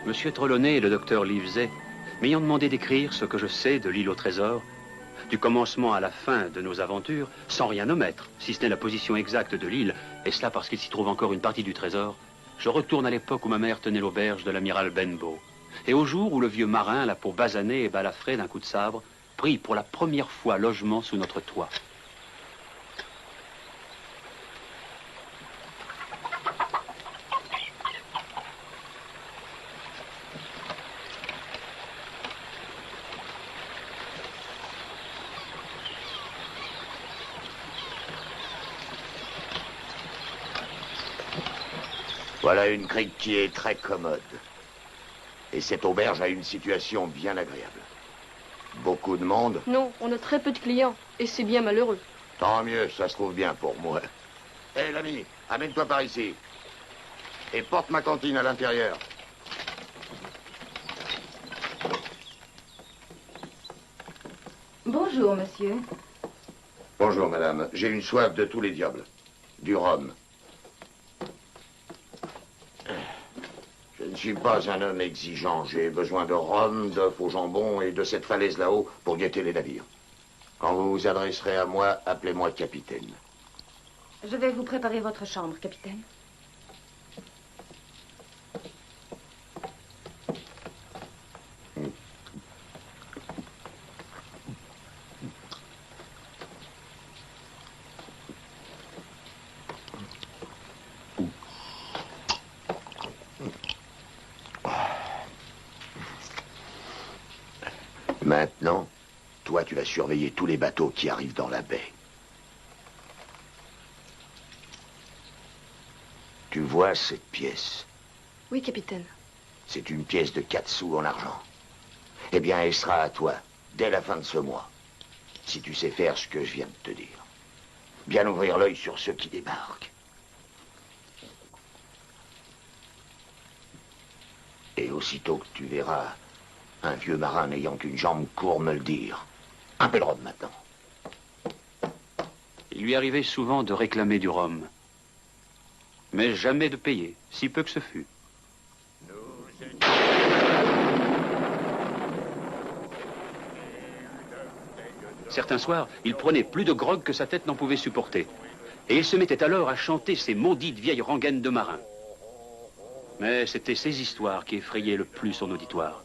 Monsieur Trelawney et le docteur Livesey m'ayant demandé d'écrire ce que je sais de l'île au trésor, du commencement à la fin de nos aventures, sans rien omettre, si ce n'est la position exacte de l'île, et cela parce qu'il s'y trouve encore une partie du trésor, je retourne à l'époque où ma mère tenait l'auberge de l'amiral Benbow, et au jour où le vieux marin, la peau basanée et balafrée d'un coup de sabre, prit pour la première fois logement sous notre toit. Voilà une crique qui est très commode. Et cette auberge a une situation bien agréable. Beaucoup de monde? Non, on a très peu de clients, et c'est bien malheureux. Tant mieux, ça se trouve bien pour moi. Hé, l'ami, amène-toi par ici. Et porte ma cantine à l'intérieur. Bonjour, monsieur. Bonjour, madame. J'ai une soif de tous les diables. Du rhum. Je ne suis pas un homme exigeant. J'ai besoin de rhum, d'œufs au jambon et de cette falaise là-haut pour guetter les navires. Quand vous vous adresserez à moi, appelez-moi capitaine. Je vais vous préparer votre chambre, capitaine. Maintenant, toi, tu vas surveiller tous les bateaux qui arrivent dans la baie. Tu vois cette pièce? Oui, capitaine. C'est une pièce de 4 sous en argent. Eh bien, elle sera à toi, dès la fin de ce mois. Si tu sais faire ce que je viens de te dire. Bien ouvrir l'œil sur ceux qui débarquent. Et aussitôt que tu verras un vieux marin n'ayant qu'une jambe, court me le dire. Un peu de rhum maintenant. Il lui arrivait souvent de réclamer du rhum, mais jamais de payer, si peu que ce fût. Certains soirs, il prenait plus de grog que sa tête n'en pouvait supporter. Et il se mettait alors à chanter ces maudites vieilles rengaines de marins. Mais c'était ces histoires qui effrayaient le plus son auditoire.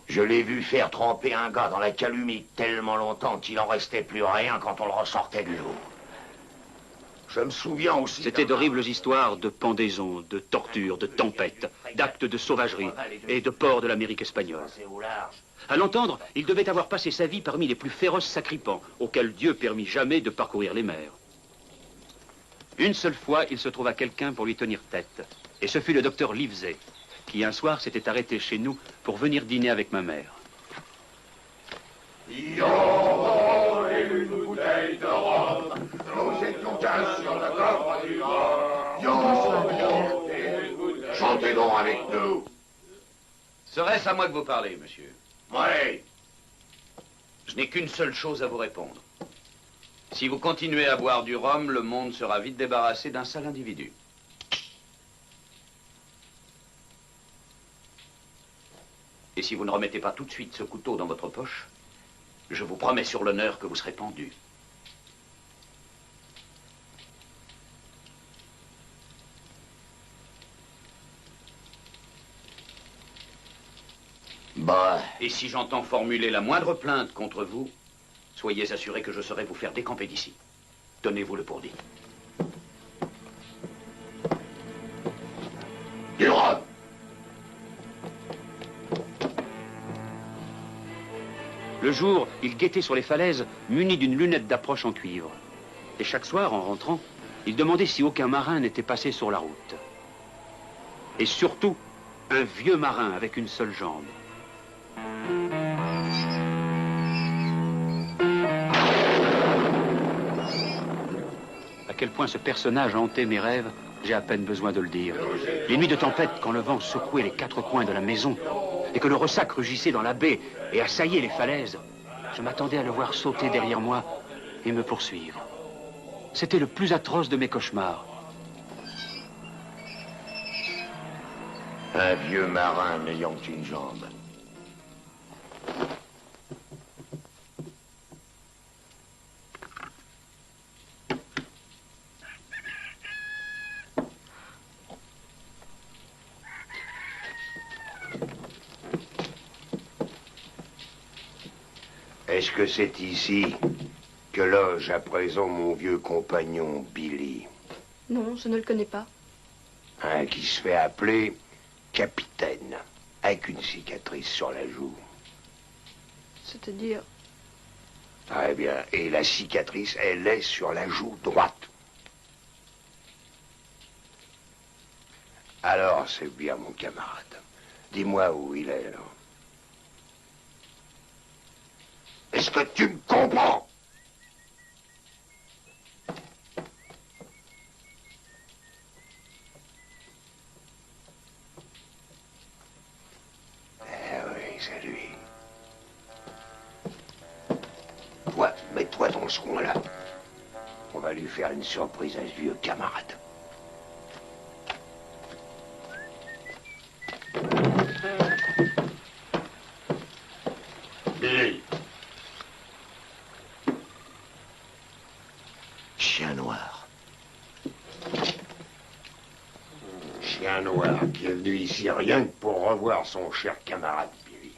Je l'ai vu faire tremper un gars dans la calumie tellement longtemps qu'il en restait plus rien quand on le ressortait de l'eau. Je me souviens aussi... C'était d'horribles histoires de pendaisons, de tortures, de tempêtes, d'actes de sauvagerie et de ports de l'Amérique espagnole. À l'entendre, il devait avoir passé sa vie parmi les plus féroces sacripants, auxquels Dieu permit jamais de parcourir les mers. Une seule fois, il se trouva quelqu'un pour lui tenir tête. Et ce fut le docteur Livesey, qui un soir s'était arrêté chez nous pour venir dîner avec ma mère. Une bouteille de rhum. Nous étions 15 sur le coffre du rhum. Chantez donc avec nous. Serait-ce à moi que vous parlez, monsieur? Oui. Je n'ai qu'une seule chose à vous répondre. Si vous continuez à boire du rhum, le monde sera vite débarrassé d'un sale individu. Et si vous ne remettez pas tout de suite ce couteau dans votre poche, je vous promets sur l'honneur que vous serez pendu. Bah... Et si j'entends formuler la moindre plainte contre vous, soyez assurés que je saurai vous faire décamper d'ici. Tenez-vous le pour dit. Du rhum. Le jour, il guettait sur les falaises, muni d'une lunette d'approche en cuivre. Et chaque soir, en rentrant, il demandait si aucun marin n'était passé sur la route. Et surtout, un vieux marin avec une seule jambe. À quel point ce personnage hantait mes rêves, j'ai à peine besoin de le dire. Les nuits de tempête, quand le vent secouait les 4 coins de la maison, et que le ressac rugissait dans la baie et assaillait les falaises, je m'attendais à le voir sauter derrière moi et me poursuivre. C'était le plus atroce de mes cauchemars. Un vieux marin n'ayant qu'une jambe. Est-ce que c'est ici que loge à présent mon vieux compagnon Billy? Non, je ne le connais pas. Un qui se fait appeler Capitaine, avec une cicatrice sur la joue. C'est-à-dire... Très bien. Et la cicatrice, elle est sur la joue droite. Alors, c'est bien, mon camarade. Dis-moi où il est, alors. Est-ce que tu me comprends? Eh oui, c'est lui. Toi, mets-toi dans ce coin-là. On va lui faire une surprise à ce vieux camarade. Billy. Chien noir. Chien noir qui est venu ici rien que pour revoir son cher camarade Billy.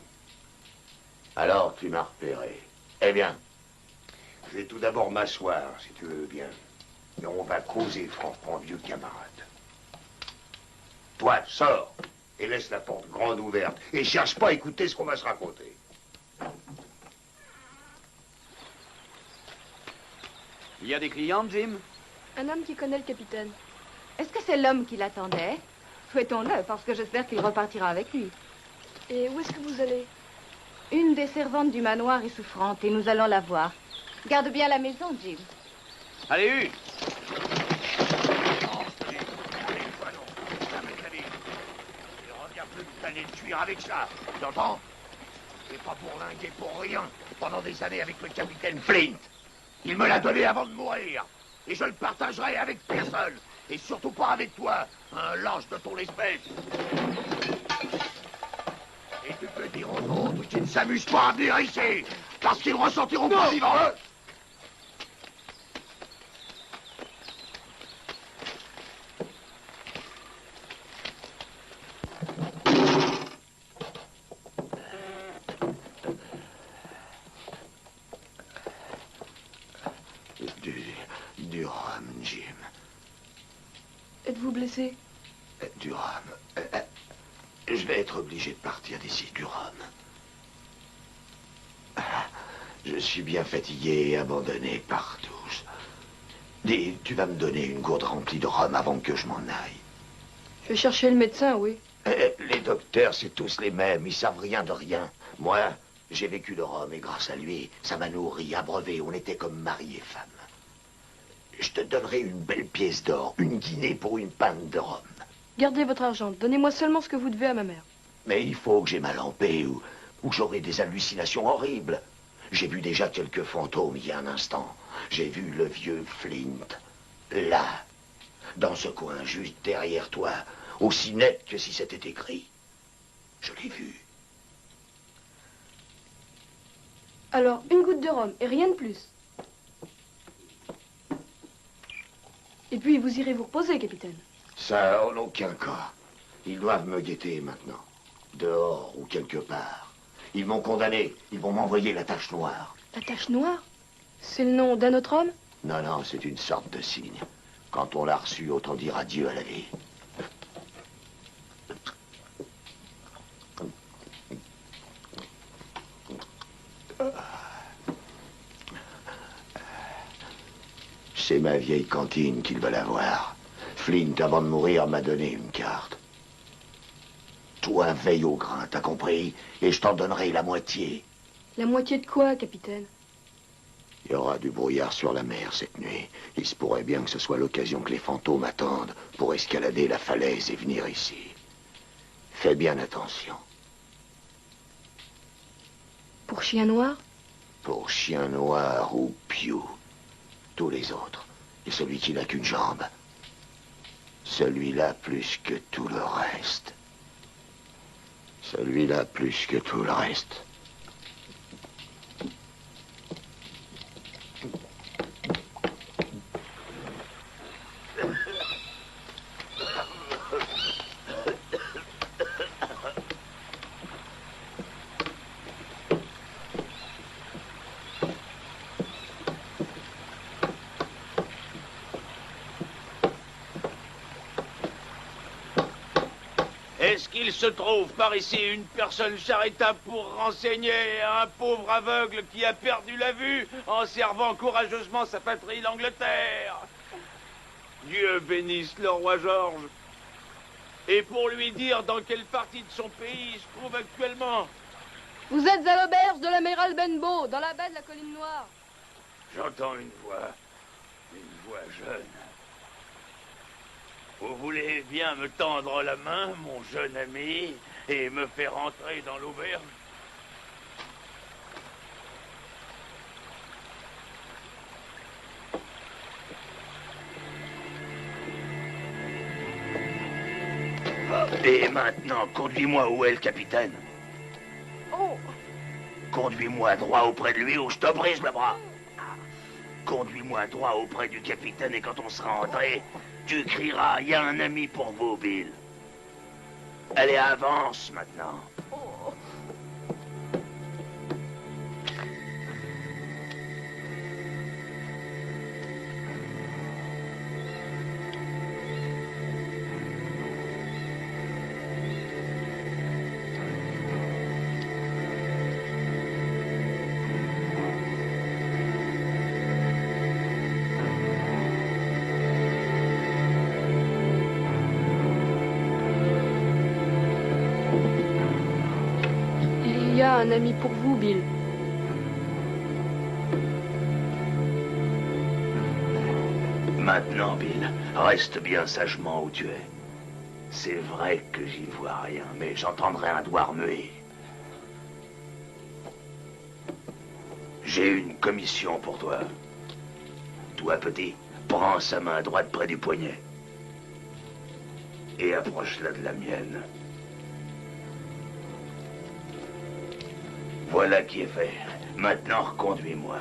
Alors, tu m'as repéré. Eh bien, je vais tout d'abord m'asseoir, si tu veux bien. Et on va causer franchement, vieux camarade. Toi, sors et laisse la porte grande ouverte. Et cherche pas à écouter ce qu'on va se raconter. Il y a des clients, Jim? Un homme qui connaît le capitaine. Est-ce que c'est l'homme qui l'attendait? Souhaitons-le, parce que j'espère qu'il repartira avec lui. Et où est-ce que vous allez? Une des servantes du manoir est souffrante et nous allons la voir. Garde bien la maison, Jim. Allez, Hugues! Allez le cuire avec ça, tu entends? C'est pas pour linguer pour rien pendant des années avec le capitaine Flint. Il me l'a donné avant de mourir. Et je le partagerai avec personne. Et surtout pas avec toi, un lâche de ton espèce. Et tu peux dire aux autres qu'ils ne s'amusent pas à venir ici, parce qu'ils ressentiront pas vivants. Du rhum, Jim. Êtes-vous blessé? Du rhum. Je vais être obligé de partir d'ici, du rhum. Je suis bien fatigué et abandonné par tous. Dis, tu vas me donner une gourde remplie de rhum avant que je m'en aille. Je vais chercher le médecin, oui. Les docteurs, c'est tous les mêmes. Ils savent rien de rien. Moi, j'ai vécu le rhum et grâce à lui, ça m'a nourri, abreuvé. On était comme mari et femme. Je te donnerai une belle pièce d'or, une guinée pour une pinte de rhum. Gardez votre argent. Donnez-moi seulement ce que vous devez à ma mère. Mais il faut que j'ai ma lampée ou j'aurai des hallucinations horribles. J'ai vu déjà quelques fantômes il y a un instant. J'ai vu le vieux Flint, là, dans ce coin, juste derrière toi, aussi net que si c'était écrit. Je l'ai vu. Alors, une goutte de rhum et rien de plus. Et puis, vous irez vous reposer, capitaine. Ça, en aucun cas. Ils doivent me guetter maintenant. Dehors ou quelque part. Ils m'ont condamné. Ils vont m'envoyer la tache noire. La tache noire? C'est le nom d'un autre homme? Non, non, c'est une sorte de signe. Quand on l'a reçu, autant dire adieu à la vie. C'est ma vieille cantine qu'ils veulent avoir. Flint, avant de mourir, m'a donné une carte. Toi, veille au grain, t'as compris? Et je t'en donnerai la moitié. La moitié de quoi, capitaine? Il y aura du brouillard sur la mer cette nuit. Il se pourrait bien que ce soit l'occasion que les fantômes attendent pour escalader la falaise et venir ici. Fais bien attention. Pour chien noir? Pour chien noir ou Pew. Tous les autres. Et celui qui n'a qu'une jambe. Celui-là plus que tout le reste. Celui-là plus que tout le reste. Est-ce qu'il se trouve par ici une personne charitable pour renseigner un pauvre aveugle qui a perdu la vue en servant courageusement sa patrie, l'Angleterre? Dieu bénisse le roi George. Et pour lui dire dans quelle partie de son pays il se trouve actuellement. Vous êtes à l'auberge de l'amiral Benbow, dans la baie de la Colline Noire. J'entends une voix jeune. Vous voulez bien me tendre la main, mon jeune ami, et me faire entrer dans l'auberge? Et maintenant, conduis-moi où est le capitaine. Oh! Conduis-moi droit auprès de lui ou je te brise le bras. Conduis-moi droit auprès du capitaine et quand on sera entré, tu crieras, il y a un ami pour vous, Bill. Allez, avance maintenant. Oh! Il y a un ami pour vous, Bill. Maintenant, Bill, reste bien sagement où tu es. C'est vrai que j'y vois rien, mais j'entendrai un doigt remuer. J'ai une commission pour toi. Toi, petit, prends sa main droite près du poignet. Et approche-la de la mienne. Voilà qui est fait. Maintenant, reconduis-moi.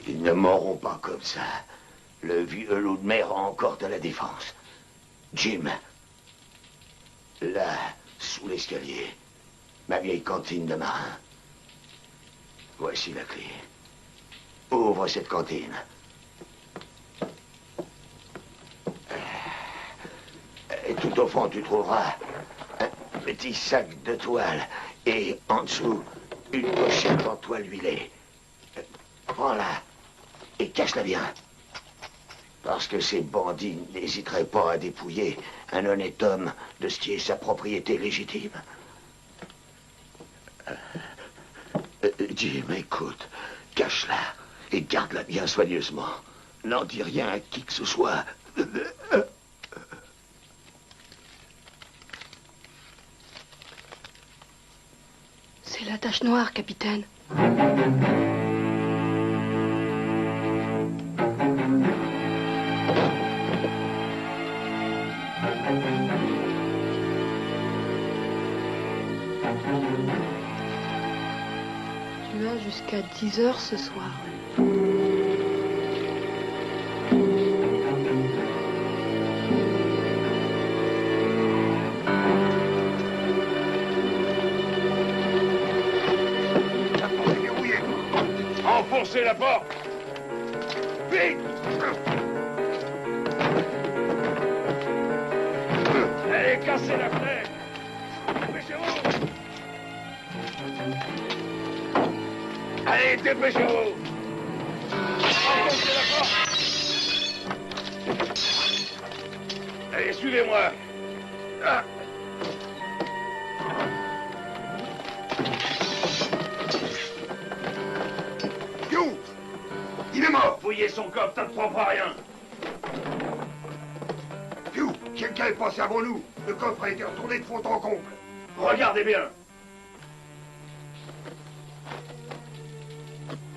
Ils ne mourront pas comme ça. Le vieux loup de mer a encore de la défense. Jim, là, sous l'escalier, ma vieille cantine de marin. Voici la clé. Ouvre cette cantine. Et tout au fond, tu trouveras un petit sac de toile. Et en dessous, une pochette en toile huilée. Prends-la et cache-la bien. Parce que ces bandits n'hésiteraient pas à dépouiller un honnête homme de ce qui est sa propriété légitime. Jim, écoute, cache-la et garde-la bien soigneusement. N'en dis rien à qui que ce soit. C'est la tache noire, capitaine. Tu as jusqu'à 10 heures ce soir. Enfoncez la porte! Vite! Allez, cassez la fenêtre! Dépêchez-vous! Allez, dépêchez-vous! Enfoncez la porte! Allez, suivez-moi! Ah. mort. Fouillez son coffre, ça ne prend pas rien. Piou, quelqu'un est passé avant nous. Le coffre a été retourné de fond en comble. Regardez bien.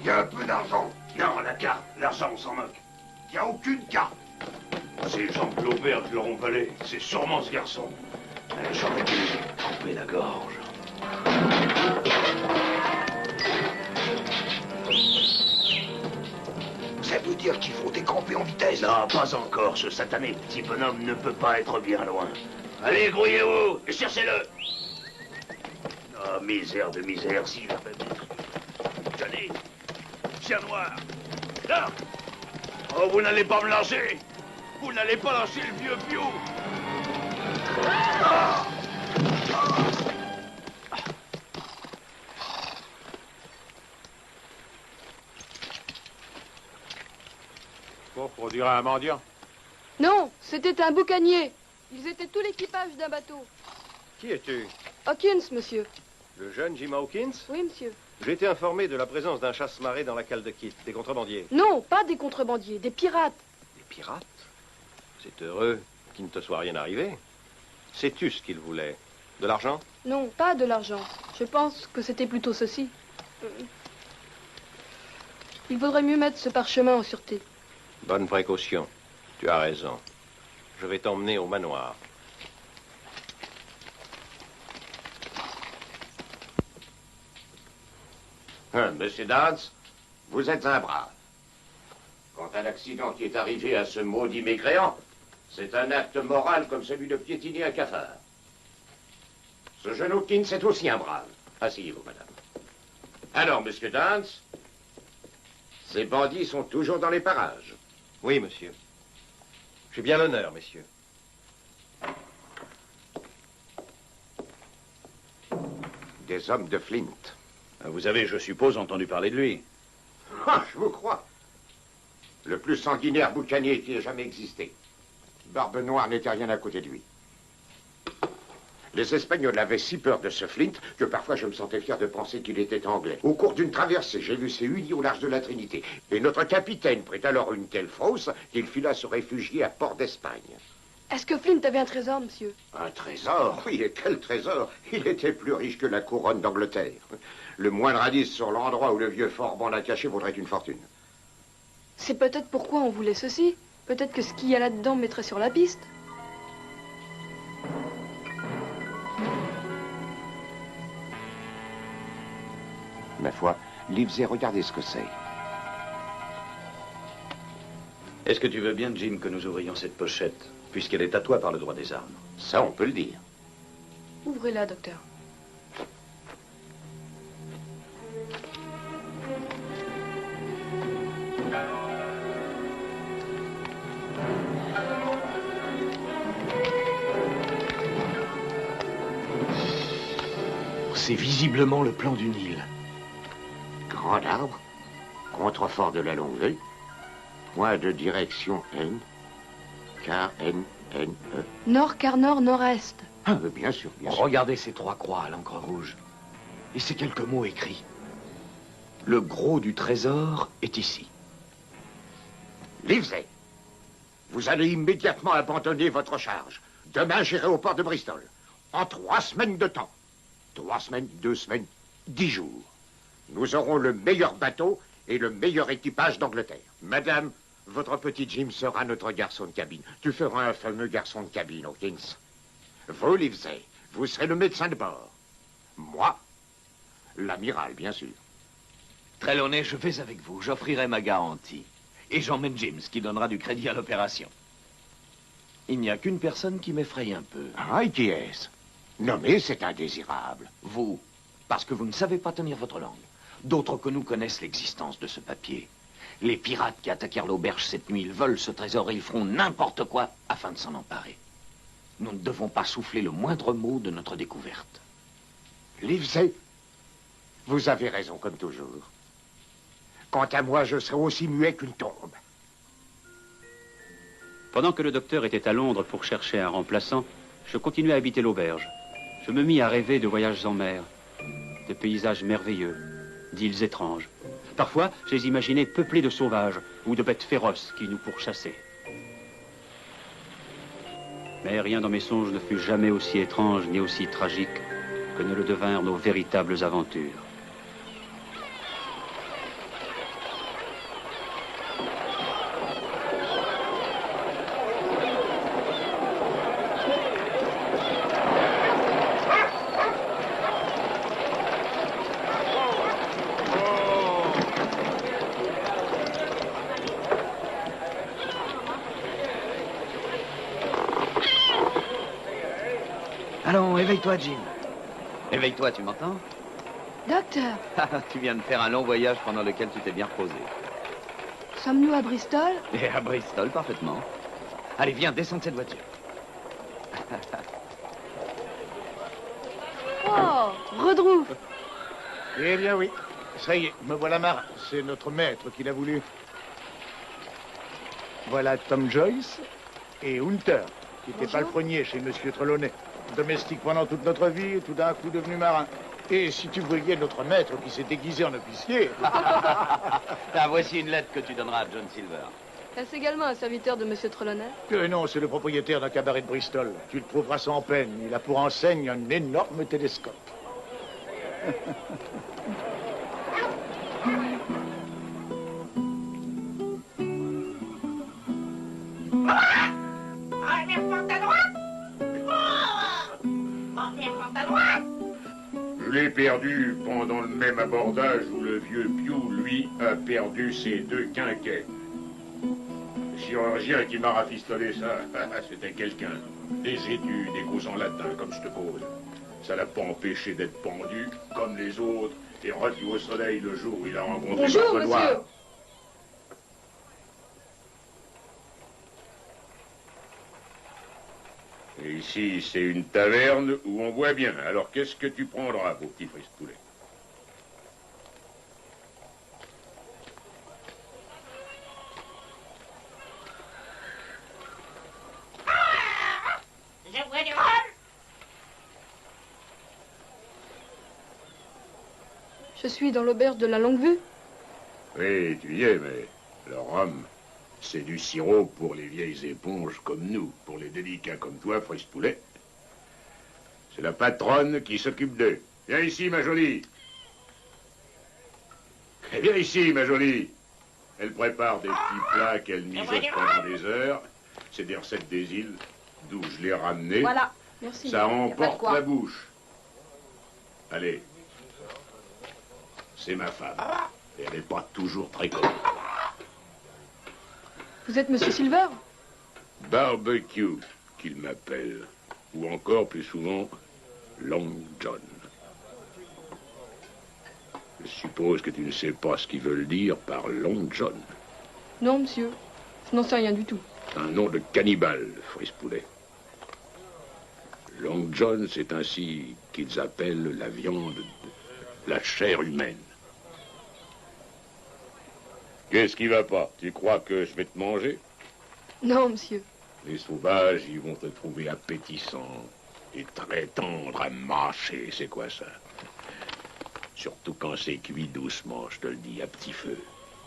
Il y a un peu d'argent. Non, la carte, l'argent, on s'en moque. Il n'y a aucune carte. Ces gens de l'auberge l'auront volé. C'est sûrement ce garçon. J'aurais dû couper la gorge. Ça veut dire qu'il faut décamper en vitesse. Non, pas encore. Ce satané petit bonhomme ne peut pas être bien loin. Allez, grouillez-vous et cherchez-le. Oh, misère de misère, si j'avais mettre. Tenez, chien noir. Là. Oh, vous n'allez pas me lâcher. Vous n'allez pas lâcher le vieux Piou. Ah. On dirait un mendiant. Non, c'était un boucanier. Ils étaient tout l'équipage d'un bateau. Qui es-tu? Hawkins, monsieur. Le jeune Jim Hawkins? Oui, monsieur. J'ai été informé de la présence d'un chasse-marée dans la cale de Kit, des contrebandiers. Non, pas des contrebandiers, des pirates. Des pirates? C'est heureux qu'il ne te soit rien arrivé. Sais-tu ce qu'ils voulaient? De l'argent? Non, pas de l'argent. Je pense que c'était plutôt ceci. Il vaudrait mieux mettre ce parchemin en sûreté. Bonne précaution. Tu as raison. Je vais t'emmener au manoir. Monsieur Dance, vous êtes un brave. Quant à l'accident qui est arrivé à ce maudit mécréant, c'est un acte moral comme celui de piétiner un cafard. Ce jeune Hawkins est aussi un brave. Asseyez-vous, madame. Alors, monsieur Dance, ces bandits sont toujours dans les parages. Oui, monsieur. J'ai bien l'honneur, messieurs. Des hommes de Flint. Vous avez, je suppose, entendu parler de lui. Ah, je vous crois. Le plus sanguinaire boucanier qui ait jamais existé. Barbe Noire n'était rien à côté de lui. Les Espagnols avaient si peur de ce Flint que parfois je me sentais fier de penser qu'il était anglais. Au cours d'une traversée, j'ai vu ces unis au large de la Trinité. Et notre capitaine prit alors une telle fausse qu'il fila se réfugier à Port d'Espagne. Est-ce que Flint avait un trésor, monsieur? Un trésor? Oui, et quel trésor? Il était plus riche que la couronne d'Angleterre. Le moindre indice sur l'endroit où le vieux Forban l'a caché vaudrait une fortune. C'est peut-être pourquoi on voulait ceci. Peut-être que ce qu'il y a là-dedans mettrait sur la piste. Ma foi, Livesey, regardez ce que c'est. Est-ce que tu veux bien, Jim, que nous ouvrions cette pochette, puisqu'elle est à toi par le droit des armes? Ça, on peut le dire. Ouvrez-la, docteur. C'est visiblement le plan d'une île. Grand arbre, contrefort de la Longue-Vue, point de direction N, K-N-N-E. Nord, quart nord, nord-est. Ah, bien sûr, bien sûr. Regardez ces trois croix à l'encre rouge. Et ces quelques mots écrits. Le gros du trésor est ici. Livesey, vous allez immédiatement abandonner votre charge. Demain, j'irai au port de Bristol. En 3 semaines de temps. 3 semaines, 2 semaines, 10 jours. Nous aurons le meilleur bateau et le meilleur équipage d'Angleterre. Madame, votre petit Jim sera notre garçon de cabine. Tu feras un fameux garçon de cabine, Hawkins. Vous, Livesey, vous serez le médecin de bord. Moi, l'amiral, bien sûr. Trelawney, je vais avec vous. J'offrirai ma garantie. Et j'emmène James, qui donnera du crédit à l'opération. Il n'y a qu'une personne qui m'effraie un peu. Ah, et qui est-ce? Nommé, c'est indésirable. Vous, parce que vous ne savez pas tenir votre langue. D'autres que nous connaissent l'existence de ce papier. Les pirates qui attaquèrent l'auberge cette nuit, ils veulent ce trésor et ils feront n'importe quoi afin de s'en emparer. Nous ne devons pas souffler le moindre mot de notre découverte. Livesey, vous avez raison, comme toujours. Quant à moi, je serai aussi muet qu'une tombe. Pendant que le docteur était à Londres pour chercher un remplaçant, je continuais à habiter l'auberge. Je me mis à rêver de voyages en mer, de paysages merveilleux, d'îles étranges. Parfois, je les imaginais peuplés de sauvages ou de bêtes féroces qui nous pourchassaient. Mais rien dans mes songes ne fut jamais aussi étrange ni aussi tragique que ne le devinrent nos véritables aventures. Allons, éveille-toi, Jim. Éveille-toi, tu m'entends? Docteur, Tu viens de faire un long voyage pendant lequel tu t'es bien reposé. sommes-nous à Bristol? Et à Bristol, parfaitement. Allez, viens, descends de cette voiture. Oh, Redrouf! Eh bien oui, ça y est, me voilà marin. C'est notre maître qui l'a voulu. Voilà Tom Joyce et Hunter, qui était Bonjour. palefrenier chez Monsieur Trelawney. Domestique pendant toute notre vie, tout d'un coup devenu marin. Et si tu voyais notre maître qui s'est déguisé en officier... Ah, voici une lettre que tu donneras à John Silver. Est-ce également un serviteur de Monsieur Trelawney? Que non, c'est le propriétaire d'un cabaret de Bristol. Tu le trouveras sans peine. Il a pour enseigne un énorme télescope. Je l'ai perdu pendant le même abordage où le vieux Pew, lui, a perdu ses 2 quinquets. Le chirurgien qui m'a rafistolé ça, c'était quelqu'un. Des études, des causes en latin, comme je te cause. Ça l'a pas empêché d'être pendu, comme les autres, et revu au soleil le jour où il a rencontré Bonjour, Barbe Noire. monsieur. Et ici, c'est une taverne où on boit bien. Alors, qu'est-ce que tu prendras, beau petit frise-poulet? Je bois du rhum. Je suis dans l'auberge de la Longue-Vue. Oui, tu y es, mais le rhum, c'est du sirop pour les vieilles éponges comme nous, pour les délicats comme toi, frise-poulet. C'est la patronne qui s'occupe d'eux. Viens ici, ma jolie. Eh, viens ici, ma jolie. Elle prépare des petits plats qu'elle mijote pendant des heures. C'est des recettes des îles, d'où je l'ai ramené. Voilà. Merci. Ça pas de emporte quoi. la bouche. Allez. C'est ma femme. Et elle n'est pas toujours très commode. Vous êtes Monsieur Silver? Barbecue, qu'il m'appelle. Ou encore, plus souvent, Long John. Je suppose que tu ne sais pas ce qu'ils veulent dire par Long John. Non, monsieur. Je n'en sais rien du tout. Un nom de cannibale, frise-poulet. Long John, c'est ainsi qu'ils appellent la viande, la chair humaine. Qu'est-ce qui va pas? Tu crois que je vais te manger? Non, monsieur. Les sauvages, ils vont te trouver appétissant et très tendre à mâcher. C'est quoi ça? Surtout quand c'est cuit doucement, je te le dis, à petit feu.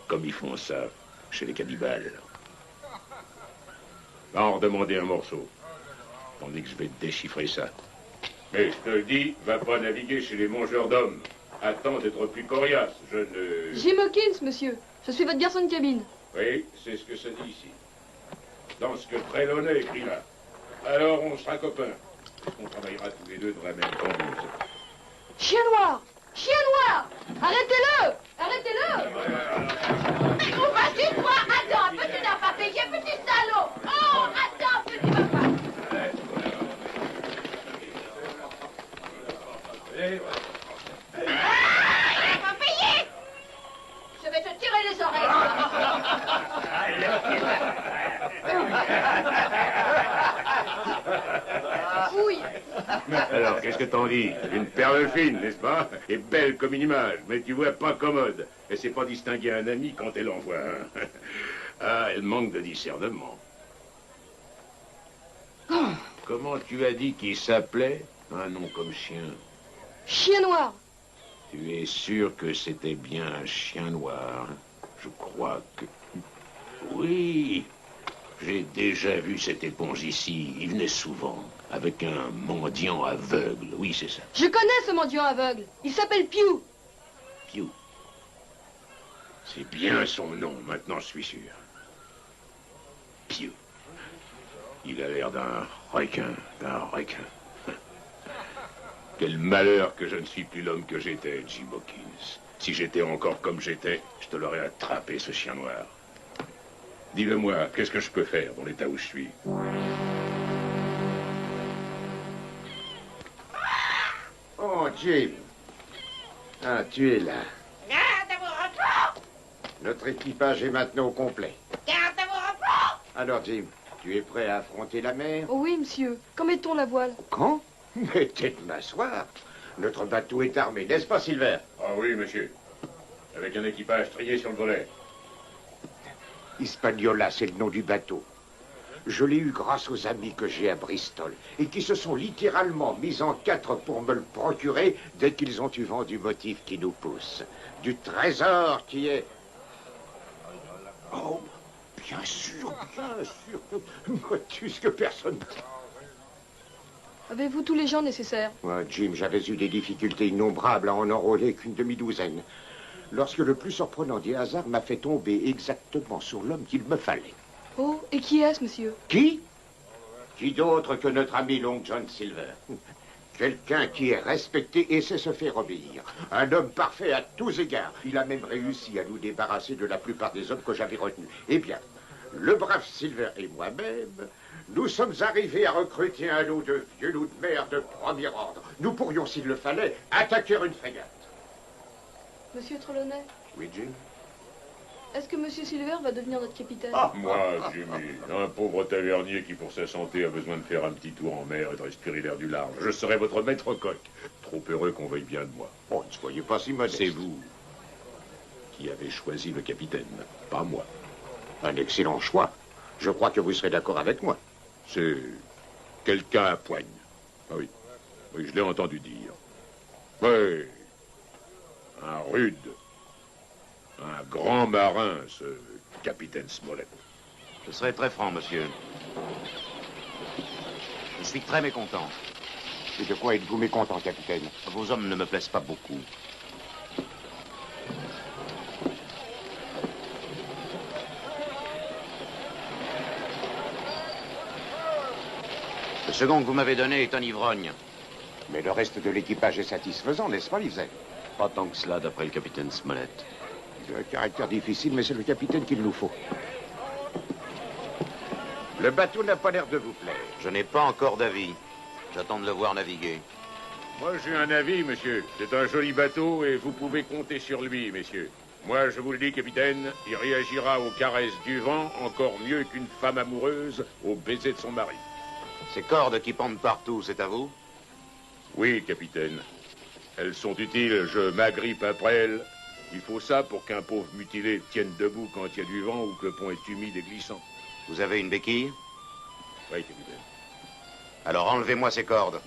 Comme ils font ça chez les cannibales. Va en redemander un morceau. Tandis que je vais te déchiffrer ça. Mais je te le dis, va pas naviguer chez les mangeurs d'hommes. Attends d'être plus coriace. Je ne... Jim Hawkins, monsieur. Je suis votre garçon de cabine. Oui, c'est ce que ça dit ici. Dans ce que Trelawney écrit là. Alors on sera copains. On travaillera tous les deux dans la même cambuse. Chien noir! Chien noir! Arrêtez-le! Arrêtez-le! Mais vous passez quoi? Attends, petit n'as pas payé, petit salaud. Oh, attends, petit papa. Il n'a pas payé. Je vais te tirer les oreilles. Fouille! Alors, qu'est-ce que t'en dis? Une perle fine, n'est-ce pas? Et belle comme une image, mais tu vois, pas commode. Elle sait pas distinguer un ami quand elle en voit un. Ah, elle manque de discernement. Comment tu as dit qu'il s'appelait? Un nom comme chien. Chien noir! Tu es sûr que c'était bien un chien noir? Je crois que... Oui, j'ai déjà vu cette éponge ici. Il venait souvent, avec un mendiant aveugle. Oui, c'est ça. Je connais ce mendiant aveugle. Il s'appelle Pew. Pew. C'est bien son nom, maintenant je suis sûr. Pew. Il a l'air d'un requin, Quel malheur que je ne suis plus l'homme que j'étais, Jim Hawkins. Si j'étais encore comme j'étais, je te l'aurais attrapé, ce chien noir. Dis-le-moi, qu'est-ce que je peux faire dans l'état où je suis? Oh, Jim. Ah, tu es là. Garde à vos repos! Notre équipage est maintenant au complet. Garde à vos repos! Alors, Jim, tu es prêt à affronter la mer? Oh oui, monsieur. Quand mettons la voile? Quand? Mais t'es de m'asseoir. Notre bateau est armé, n'est-ce pas, Silver? Ah oui, monsieur. Avec un équipage trié sur le volet. Hispaniola, c'est le nom du bateau. Je l'ai eu grâce aux amis que j'ai à Bristol et qui se sont littéralement mis en quatre pour me le procurer dès qu'ils ont eu vent du motif qui nous pousse. Du trésor qui est... Oh, bien sûr, Motus, que personne... Avez-vous tous les gens nécessaires? Jim, j'avais eu des difficultés innombrables à en enrôler qu'une demi-douzaine. Lorsque le plus surprenant des hasards m'a fait tomber exactement sur l'homme qu'il me fallait. Oh, et qui est-ce, monsieur? Qui? Qui d'autre que notre ami Long John Silver? Quelqu'un qui est respecté et sait se faire obéir. Un homme parfait à tous égards. Il a même réussi à nous débarrasser de la plupart des hommes que j'avais retenus. Eh bien, le brave Silver et moi-même, nous sommes arrivés à recruter un lot de vieux loups de mer de premier ordre. Nous pourrions, s'il le fallait, attaquer une frégate. Monsieur Trelawney, Oui, Jim? est-ce que monsieur Silver va devenir notre capitaine? Moi, Jimmy, un pauvre tavernier qui, pour sa santé, a besoin de faire un petit tour en mer et de respirer l'air du large. Je serai votre maître coq. Trop heureux qu'on veuille bien de moi. Oh, ne soyez pas si modeste. C'est vous qui avez choisi le capitaine, pas moi. Un excellent choix. Je crois que vous serez d'accord avec moi. C'est quelqu'un à poigne. Ah oui, oui, je l'ai entendu dire. Oui, un rude, un grand marin, ce capitaine Smollett. Je serai très franc, monsieur. Je suis très mécontent. Et de quoi êtes-vous mécontent, capitaine? Vos hommes ne me plaisent pas beaucoup. Le second que vous m'avez donné est un ivrogne. Mais le reste de l'équipage est satisfaisant, n'est-ce pas, Livesey? Pas tant que cela, d'après le capitaine Smollett. C'est un caractère difficile, mais c'est le capitaine qu'il nous faut. Le bateau n'a pas l'air de vous plaire. Je n'ai pas encore d'avis. J'attends de le voir naviguer. Moi, j'ai un avis, monsieur. C'est un joli bateau et vous pouvez compter sur lui, messieurs. Moi, je vous le dis, capitaine, il réagira aux caresses du vent encore mieux qu'une femme amoureuse au baiser de son mari. Ces cordes qui pendent partout, c'est à vous? Oui, capitaine. Elles sont utiles, je m'agrippe après elles. Il faut ça pour qu'un pauvre mutilé tienne debout quand il y a du vent ou que le pont est humide et glissant. Vous avez une béquille? Oui, capitaine. Alors enlevez-moi ces cordes.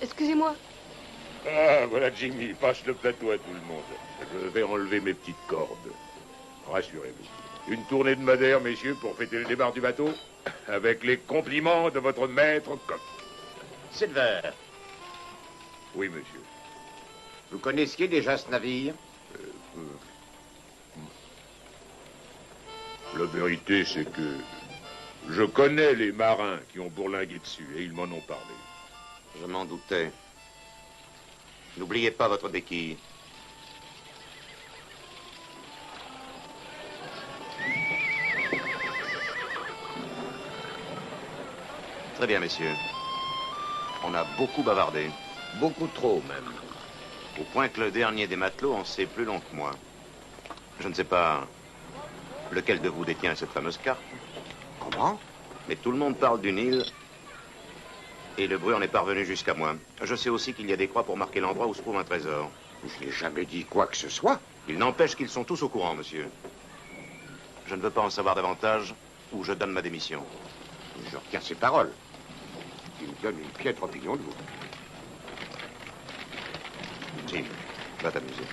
Excusez-moi. Ah, voilà Jimmy, passe le plateau à tout le monde. Je vais enlever mes petites cordes. Rassurez-vous. Une tournée de madère, messieurs, pour fêter le départ du bateau, avec les compliments de votre maître coq. Silver, Oui, monsieur. vous connaissiez déjà ce navire? La vérité, c'est que je connais les marins qui ont bourlingué dessus et ils m'en ont parlé. Je m'en doutais. N'oubliez pas votre béquille. Très bien, messieurs. On a beaucoup bavardé. Beaucoup trop, même. Au point que le dernier des matelots en sait plus long que moi. Je ne sais pas lequel de vous détient cette fameuse carte. Comment? Mais tout le monde parle d'une île et le bruit en est parvenu jusqu'à moi. Je sais aussi qu'il y a des croix pour marquer l'endroit où se trouve un trésor. Je n'ai jamais dit quoi que ce soit. Il n'empêche qu'ils sont tous au courant, monsieur. Je ne veux pas en savoir davantage ou je donne ma démission. Je retiens ces paroles. Il me donne une piètre opinion de vous. Tim, va t'amuser.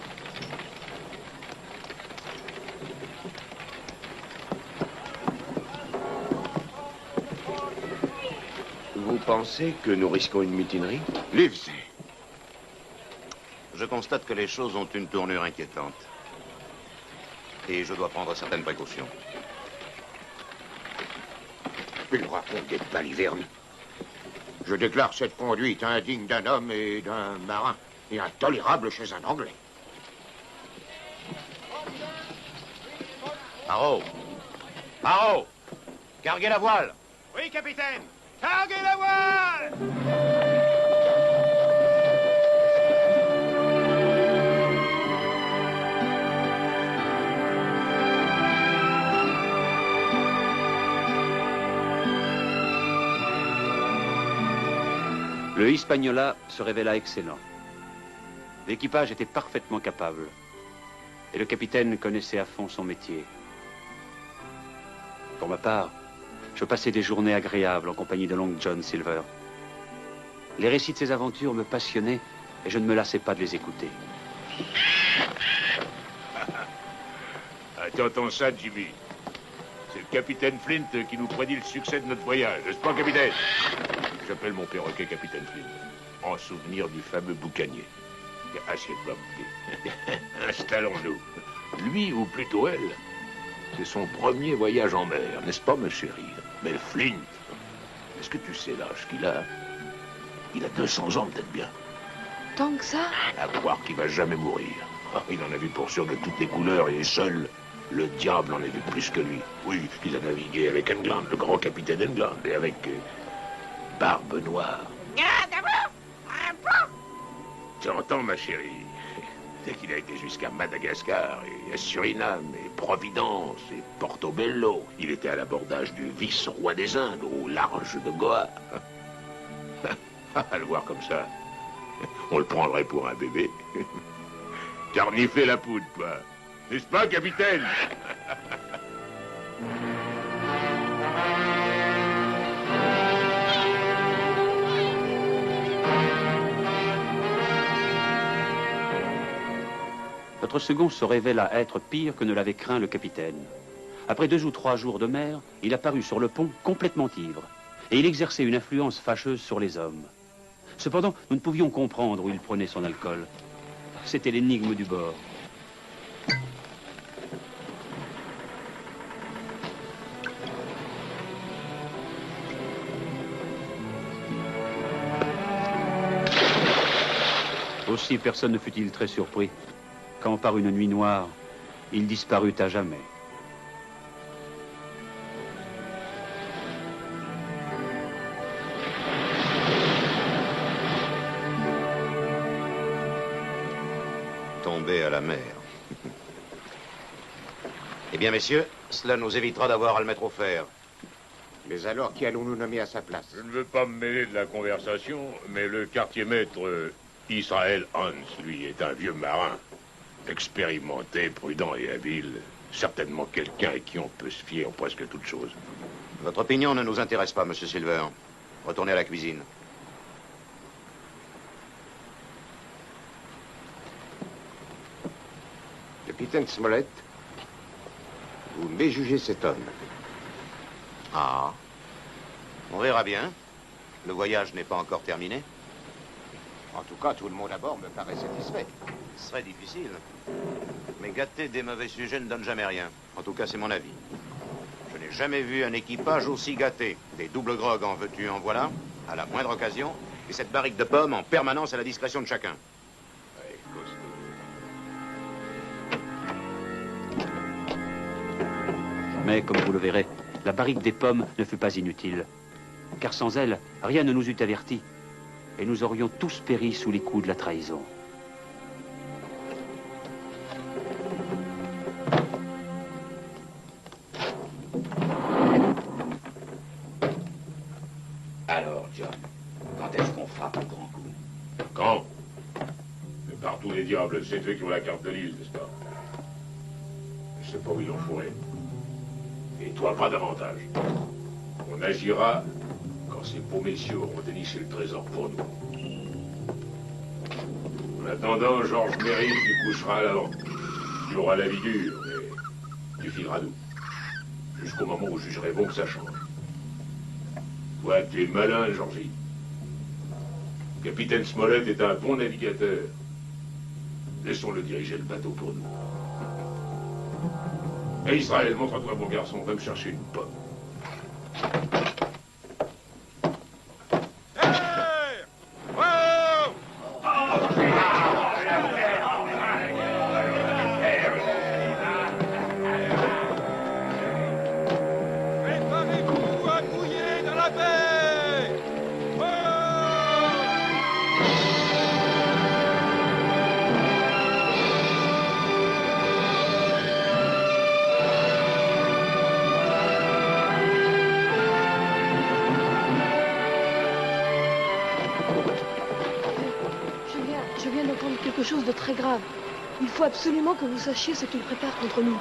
Vous pensez que nous risquons une mutinerie? Livesey. Je constate que les choses ont une tournure inquiétante. Et je dois prendre certaines précautions. Il raconte des balivernes. Je déclare cette conduite indigne d'un homme et d'un marin, et intolérable chez un Anglais. Haro! Haro! Carguez la voile! Oui, capitaine. Carguez la voile! Le Hispaniola se révéla excellent. L'équipage était parfaitement capable. Et le capitaine connaissait à fond son métier. Pour ma part, je passais des journées agréables en compagnie de Long John Silver. Les récits de ses aventures me passionnaient et je ne me lassais pas de les écouter. T'entends ça, Jimmy? C'est le capitaine Flint qui nous prédit le succès de notre voyage, n'est-ce pas, capitaine? J'appelle mon perroquet capitaine Flint, en souvenir du fameux boucanier. Assieds-toi, installons-nous. Lui, ou plutôt elle, c'est son premier voyage en mer, n'est-ce pas, ma chérie? Mais Flint, est-ce que tu sais l'âge qu'il a? Il a 200 ans, peut-être bien. Tant que ça? À croire qu'il va jamais mourir. Ah, il en a vu pour sûr de toutes les couleurs et seul, le diable en a vu plus que lui. Oui, il a navigué avec England, le grand capitaine England, et avec Barbe Noire. Tu entends, ma chérie? Dès qu'il a été jusqu'à Madagascar, et à Suriname, et Providence, et Portobello, il était à l'abordage du vice-roi des Indes, au large de Goa. À le voir comme ça, on le prendrait pour un bébé. T'as reniflé la poudre, toi. N'est-ce pas, capitaine? Notre second se révéla être pire que ne l'avait craint le capitaine. Après 2 ou 3 jours de mer, il apparut sur le pont complètement ivre. Et il exerçait une influence fâcheuse sur les hommes. Cependant, nous ne pouvions comprendre où il prenait son alcool. C'était l'énigme du bord. Aussi personne ne fut-il très surpris quand, par une nuit noire, il disparut à jamais. Tombé à la mer. Eh bien, messieurs, cela nous évitera d'avoir à le mettre au fer. Mais alors, qui allons-nous nommer à sa place? Je ne veux pas me mêler de la conversation, mais le quartier-maître Israël Hans, lui, est un vieux marin. Expérimenté, prudent et habile. Certainement quelqu'un à qui on peut se fier en presque toute chose. Votre opinion ne nous intéresse pas, monsieur Silver. Retournez à la cuisine. Capitaine Smollett, vous méjugez cet homme. Ah. On verra bien. Le voyage n'est pas encore terminé. En tout cas, tout le monde à bord me paraît satisfait. Ce serait difficile. Mais gâter des mauvais sujets ne donne jamais rien. En tout cas, c'est mon avis. Je n'ai jamais vu un équipage aussi gâté. Des doubles grogues en veux-tu, en voilà, à la moindre occasion, et cette barrique de pommes en permanence à la discrétion de chacun. Mais, comme vous le verrez, la barrique des pommes ne fut pas inutile. Car sans elle, rien ne nous eût avertis. Et nous aurions tous péri sous les coups de la trahison. Alors, John, quand est-ce qu'on frappe un grand coup? Quand? Mais par tous les diables, c'est eux qui ont la carte de l'île, n'est-ce pas? Je sais pas où ils l'ont fourré. Et toi, pas davantage. On agira quand ces beaux messieurs auront déniché le trésor pour nous. attendant, Georges Merrill, tu coucheras à l'avant. Tu auras la vie dure, mais tu fileras doux. Jusqu'au moment où je jugerai bon que ça change. Toi, tu es malin, Georgie. Capitaine Smollett est un bon navigateur. Laissons-le diriger le bateau pour nous. Et Israël, montre-toi, bon garçon, va me chercher une pomme. Préparez-vous à mouiller dans la baie! Je viens d'entendre quelque chose de très grave. Il faut absolument que vous sachiez ce qu'il prépare contre nous.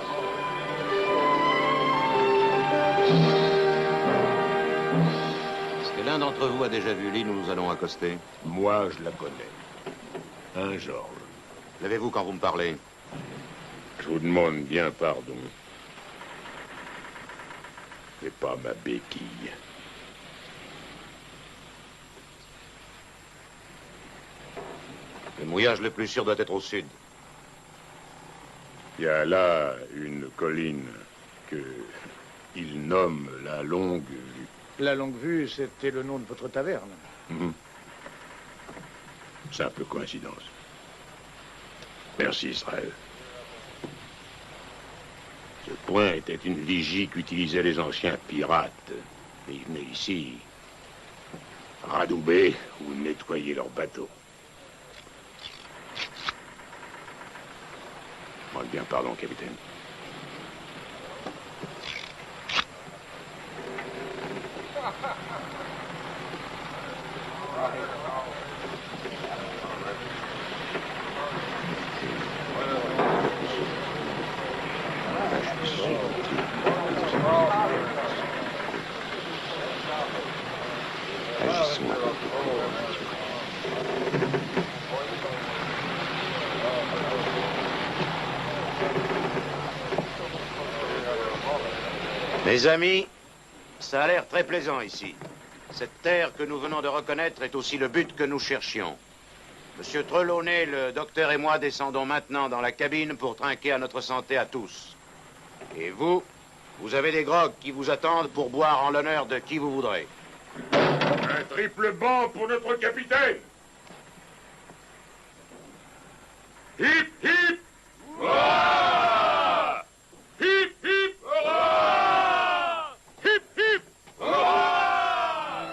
Est-ce que l'un d'entre vous a déjà vu l'île où nous allons accoster? Moi, je la connais. Hein, Georges? L'avez-vous quand vous me parlez? Je vous demande bien pardon. C'est pas ma béquille. Le mouillage le plus sûr doit être au sud. Il y a là une colline que il nomme la Longue Vue. La Longue Vue, c'était le nom de votre taverne. Simple coïncidence. Merci, Israël. Ce point était une vigie qu'utilisaient les anciens pirates. Ils venaient ici radouber ou nettoyer leurs bateaux. Demande bien pardon, capitaine. Agissons avec Mes amis, ça a l'air très plaisant ici. Cette terre que nous venons de reconnaître est aussi le but que nous cherchions. Monsieur Trelawney, le docteur et moi descendons maintenant dans la cabine pour trinquer à notre santé à tous. Et vous, vous avez des grogs qui vous attendent pour boire en l'honneur de qui vous voudrez. Un triple banc pour notre capitaine. Hip, hip! Hurrah! Hip, hip! Hurrah! Hip, hip! Hurrah!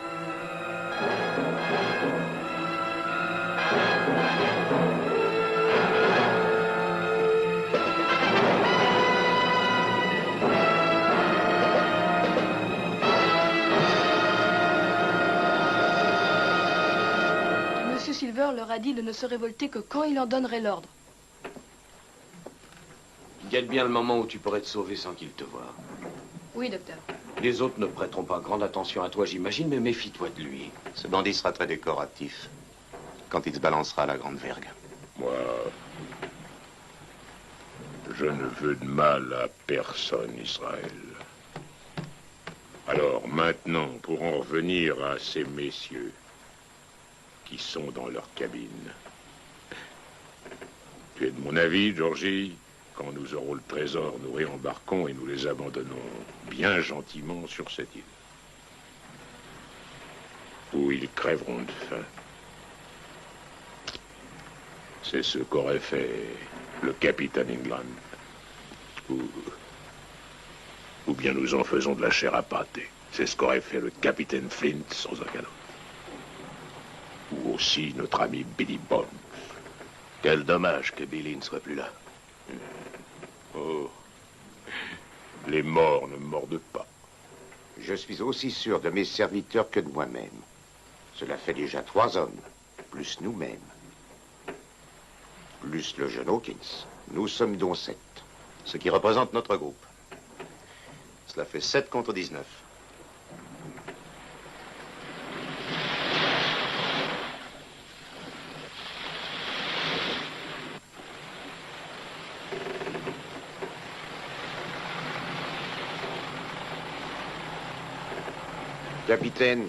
Monsieur Silver leur a dit de ne se révolter que quand il en donnerait l'ordre. Guette bien le moment où tu pourrais te sauver sans qu'il te voie. Oui, docteur. Les autres ne prêteront pas grande attention à toi, j'imagine, mais méfie-toi de lui. Ce bandit sera très décoratif quand il se balancera à la grande vergue. Moi, je ne veux de mal à personne, Israël. Alors maintenant, pour en revenir à ces messieurs qui sont dans leur cabine. Tu es de mon avis, Georgie? Quand nous aurons le trésor, nous réembarquons et nous les abandonnons bien gentiment sur cette île. Où ils crèveront de faim. C'est ce qu'aurait fait le capitaine England. Ou bien nous en faisons de la chair à pâté. C'est ce qu'aurait fait le capitaine Flint sans aucun doute. Ou aussi notre ami Billy Bones. Quel dommage que Billy ne soit plus là. Oh, les morts ne mordent pas. Je suis aussi sûr de mes serviteurs que de moi-même. Cela fait déjà 3 hommes, plus nous-mêmes. Plus le jeune Hawkins. Nous sommes donc 7. Ce qui représente notre groupe. Cela fait 7 contre 19. Capitaine,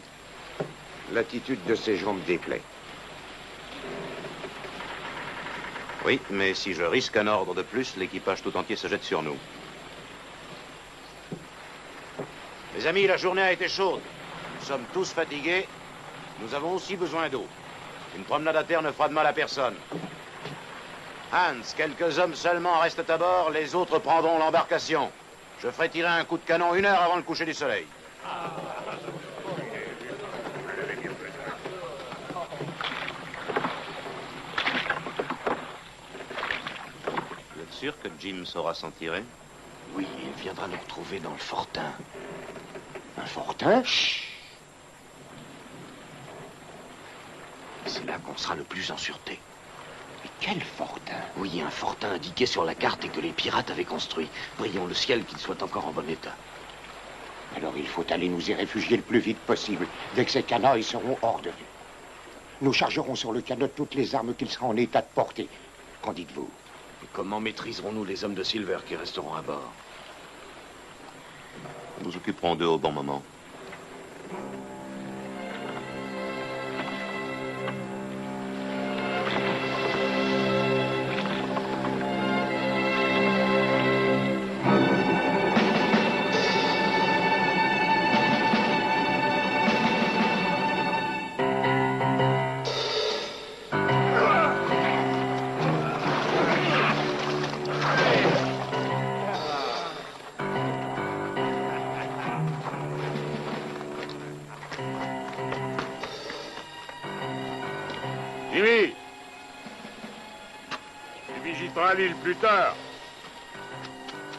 l'attitude de ces gens me déplaît. Oui, mais si je risque un ordre de plus, l'équipage tout entier se jette sur nous. Mes amis, la journée a été chaude. Nous sommes tous fatigués. Nous avons aussi besoin d'eau. Une promenade à terre ne fera de mal à personne. Hans, quelques hommes seulement restent à bord, les autres prendront l'embarcation. Je ferai tirer un coup de canon 1 heure avant le coucher du soleil. Vous êtes sûr que Jim saura s'en tirer? Oui, il viendra nous retrouver dans le fortin. Un fortin? Chut! C'est là qu'on sera le plus en sûreté. Mais quel fortin? Oui, un fortin indiqué sur la carte et que les pirates avaient construit. Prions le ciel qu'il soit encore en bon état. Alors il faut aller nous y réfugier le plus vite possible, dès que ces canailles seront hors de vue. Nous chargerons sur le canot toutes les armes qu'il sera en état de porter. Qu'en dites-vous? Et comment maîtriserons-nous les hommes de Silver qui resteront à bord? Nous occuperons d'eux au bon moment. Jimmy! Tu visiteras l'île plus tard.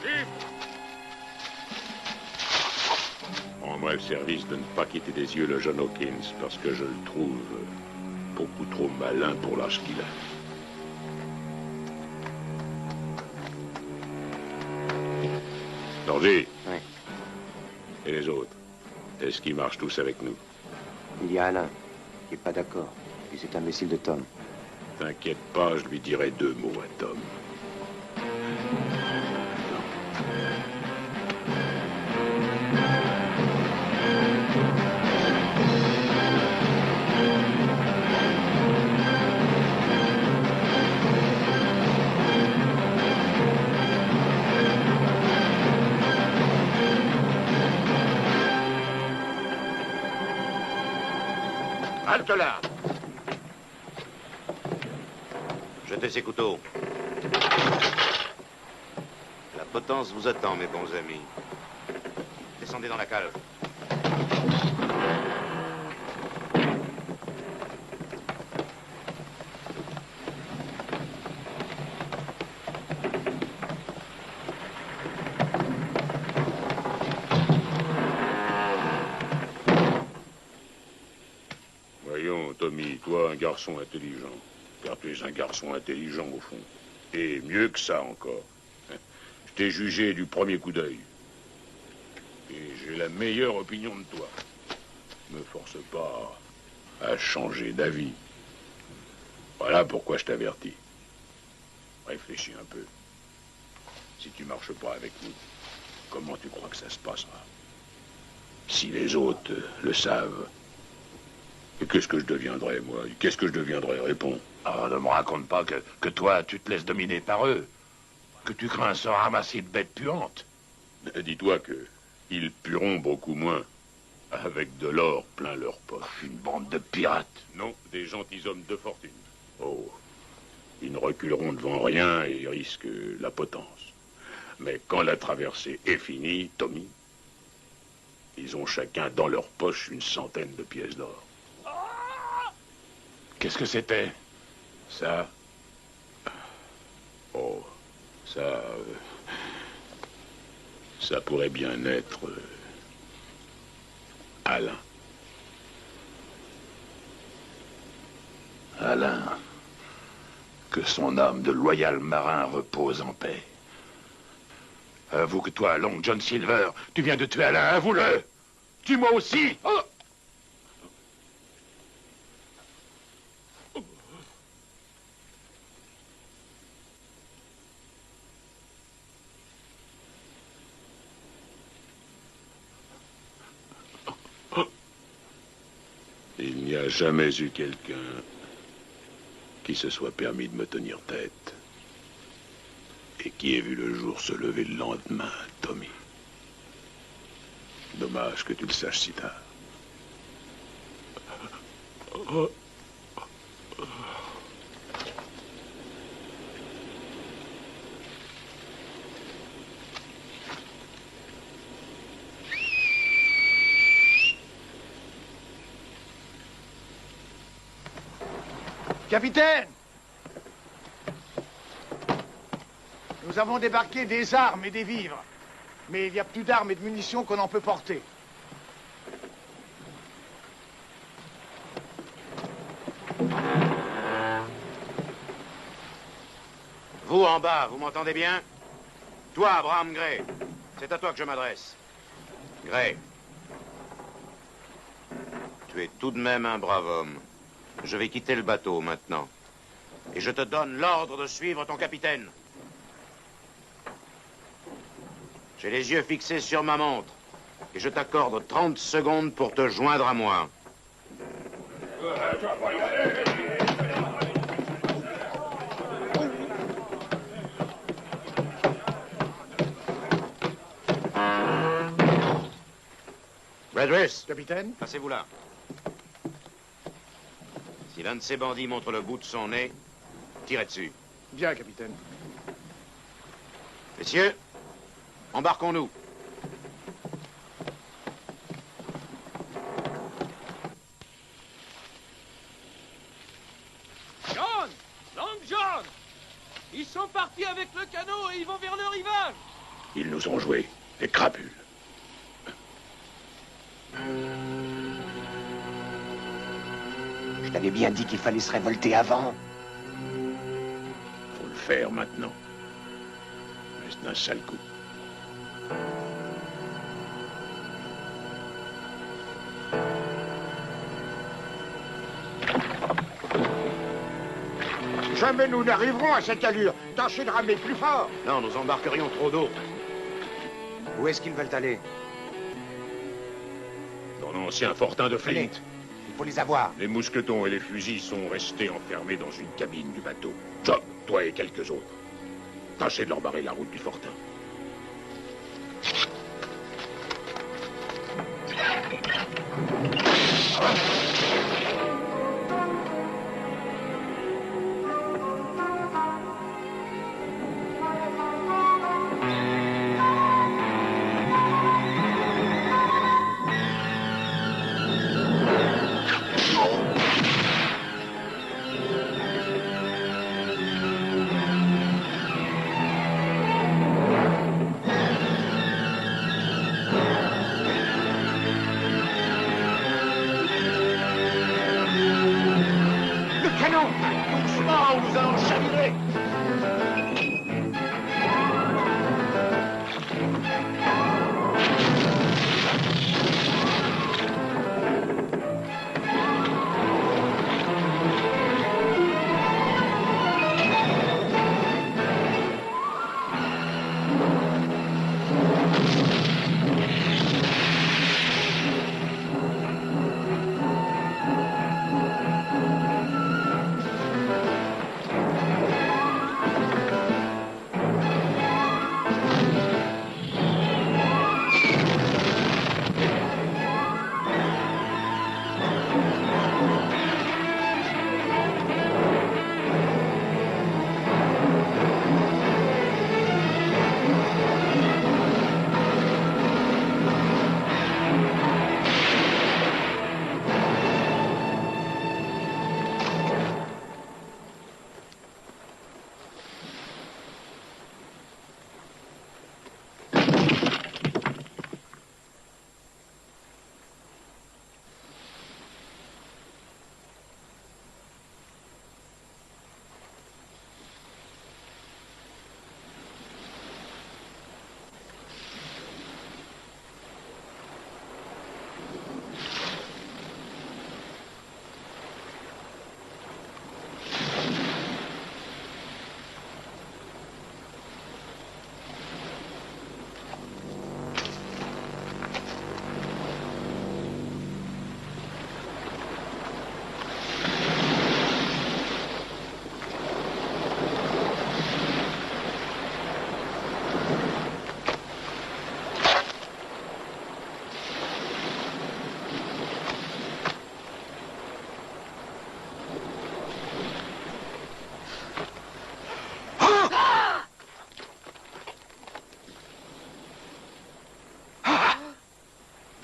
Jim! Rends-moi le service de ne pas quitter des yeux le jeune Hawkins, parce que je le trouve beaucoup trop malin pour l'âge qu'il a. Danger. Oui. Et les autres? Est-ce qu'ils marchent tous avec nous? Il y a Alain, qui n'est pas d'accord. Et c'est un imbécile de Tom. T'inquiète pas, je lui dirai 2 mots à Tom. Halte là! Jetez ces couteaux. La potence vous attend, mes bons amis. Descendez dans la cale. Voyons, Tommy, toi, un garçon intelligent. Car tu es un garçon intelligent, au fond. Et mieux que ça encore. Je t'ai jugé du premier coup d'œil. Et j'ai la meilleure opinion de toi. Ne me force pas à changer d'avis. Voilà pourquoi je t'avertis. Réfléchis un peu. Si tu marches pas avec nous, comment tu crois que ça se passera? Si les autres le savent, et qu'est-ce que je deviendrai, moi? Qu'est-ce que je deviendrai? Réponds. Oh, ne me raconte pas que toi, tu te laisses dominer par eux. Que tu crains se ramasser de bêtes puantes. Dis-toi que ils pueront beaucoup moins, avec de l'or plein leur poche. Une bande de pirates. Non, des gentilshommes de fortune. Oh, ils ne reculeront devant rien et risquent la potence. Mais quand la traversée est finie, Tommy, ils ont chacun dans leur poche 100 de pièces d'or. Qu'est-ce que c'était? Ça? Oh, ça... ça pourrait bien être... Alain. Alain. Que son âme de loyal marin repose en paix. Avoue que toi, Long John Silver, tu viens de tuer Alain, avoue-le! Tue-moi aussi! Oh! a jamais eu quelqu'un qui se soit permis de me tenir tête et qui ait vu le jour se lever le lendemain, Tommy. Dommage que tu le saches si tard. Capitaine! Nous avons débarqué des armes et des vivres. Mais il y a plus d'armes et de munitions qu'on en peut porter. Vous en bas, vous m'entendez bien? Toi, Abraham Gray, c'est à toi que je m'adresse. Gray, tu es tout de même un brave homme. Je vais quitter le bateau maintenant. Et je te donne l'ordre de suivre ton capitaine. J'ai les yeux fixés sur ma montre. Et je t'accorde 30 secondes pour te joindre à moi. Redruth, capitaine, passez-vous là. Si l'un de ces bandits montre le bout de son nez, tirez dessus. Bien, capitaine. Messieurs, embarquons-nous. John! Long John! Ils sont partis avec le canot et ils vont vers le rivage! Ils nous ont joué, les crapules. Je t'avais bien dit qu'il fallait se révolter avant. Faut le faire maintenant. Mais c'est un sale coup. Jamais nous n'arriverons à cette allure. Tâchez de ramer plus fort. Non, nous embarquerions trop d'eau. Où est-ce qu'ils veulent aller? Dans l'ancien fortin de Flint. Il faut les avoir. Les mousquetons et les fusils sont restés enfermés dans une cabine du bateau. Job, toi et quelques autres. Tâchez de leur barrer la route du fortin.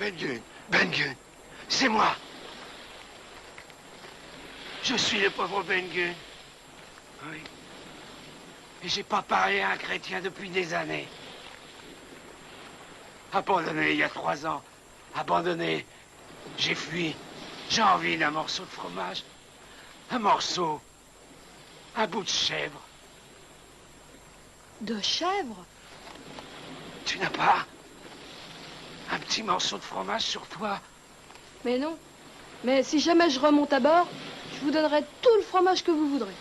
Ben Gunn, Ben Gunn, c'est moi. Je suis le pauvre Ben Gunn. Oui. Et j'ai pas parlé à un chrétien depuis des années. Abandonné il y a 3 ans. Abandonné. J'ai fui. J'ai envie d'un morceau de fromage. Un morceau. Un bout de chèvre. De chèvre? Tu n'as pas un petit morceau de fromage sur toi? Mais non. Mais si jamais je remonte à bord, je vous donnerai tout le fromage que vous voudrez.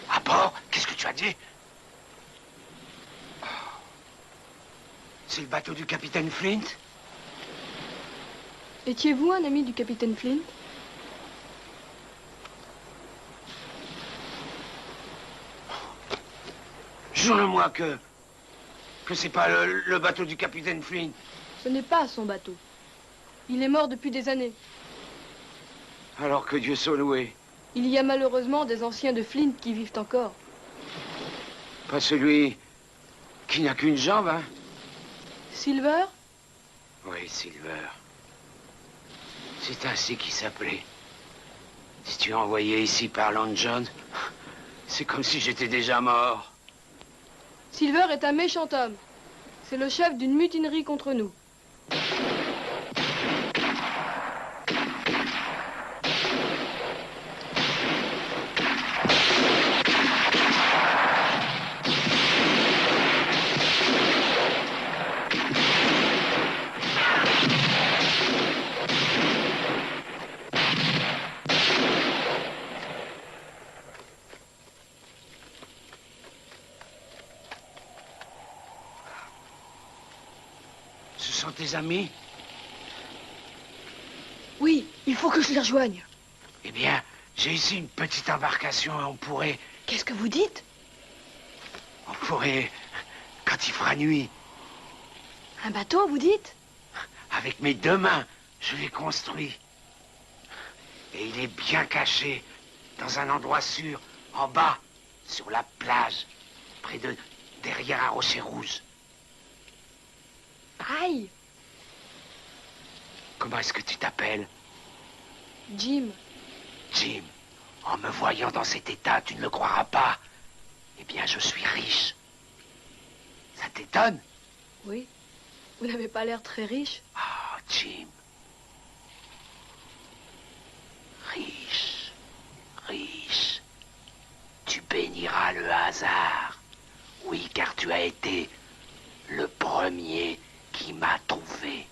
À bord? Qu'est-ce que tu as dit? C'est le bateau du capitaine Flint? Étiez-vous un ami du capitaine Flint? Jure-le-moi que c'est pas le bateau du capitaine Flint. Ce n'est pas son bateau. Il est mort depuis des années. Alors que Dieu soit loué. Il y a malheureusement des anciens de Flint qui vivent encore. Pas celui qui n'a qu'une jambe, hein? Silver? Oui, Silver. C'est ainsi qu'il s'appelait. Si tu es envoyé ici par Long John, c'est comme si j'étais déjà mort. Silver est un méchant homme. C'est le chef d'une mutinerie contre nous. Ce sont tes amis? Oui, il faut que je les rejoigne. Eh bien, j'ai ici une petite embarcation et on pourrait... Qu'est-ce que vous dites? On pourrait... Quand il fera nuit... Un bateau, vous dites? Avec mes 2 mains, je l'ai construit. Et il est bien caché, dans un endroit sûr, en bas, sur la plage, derrière un rocher rouge. Aïe! Comment est-ce que tu t'appelles? Jim. Jim, en me voyant dans cet état, tu ne le croiras pas. Eh bien, je suis riche. Ça t'étonne? Oui. Vous n'avez pas l'air très riche. Oh, Jim. Riche, riche. Tu béniras le hasard. Oui, car tu as été le premier qui m'a trouvé.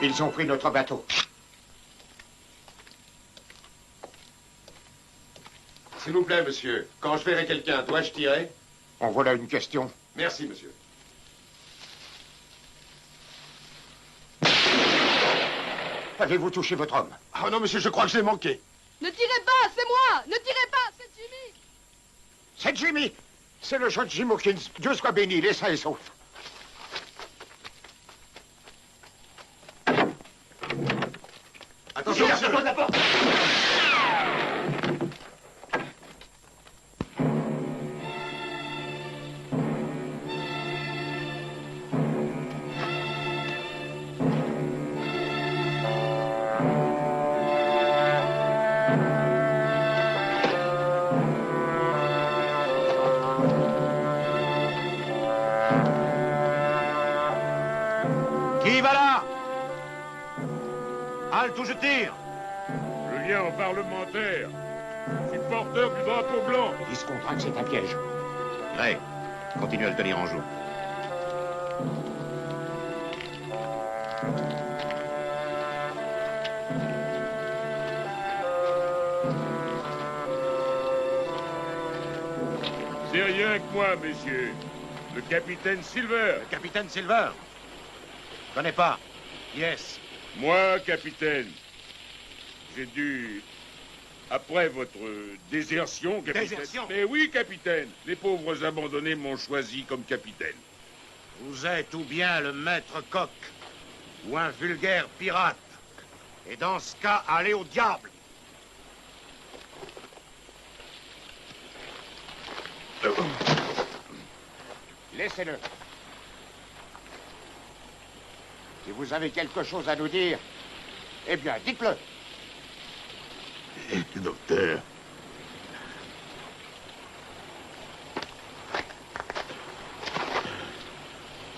Ils ont pris notre bateau. S'il vous plaît, monsieur, quand je verrai quelqu'un, dois-je tirer? En voilà une question. Merci, monsieur. Avez-vous touché votre homme? Ah non, monsieur, je crois que je l'ai manqué. Ne tirez pas, c'est moi! Ne tirez pas, c'est Jimmy! C'est Jimmy! C'est le jeune Jim Hawkins. Dieu soit béni, il est sain et sauf. Attention, monsieur! La porte. Qui va là? Halte ou je tire? Je viens en parlementaire. Je suis porteur du drapeau blanc. Il se comprend que c'est un piège. Gray, continue à le tenir en joue. C'est rien que moi, messieurs. Le capitaine Silver. Le capitaine Silver? Je connais pas. Yes. Moi, capitaine. J'ai dû... Après votre désertion, capitaine... Désertion? Mais oui, capitaine. Les pauvres abandonnés m'ont choisi comme capitaine. Vous êtes ou bien le maître coq, ou un vulgaire pirate. Et dans ce cas, allez au diable. Laissez-le. Si vous avez quelque chose à nous dire, eh bien, dites-le. Docteur.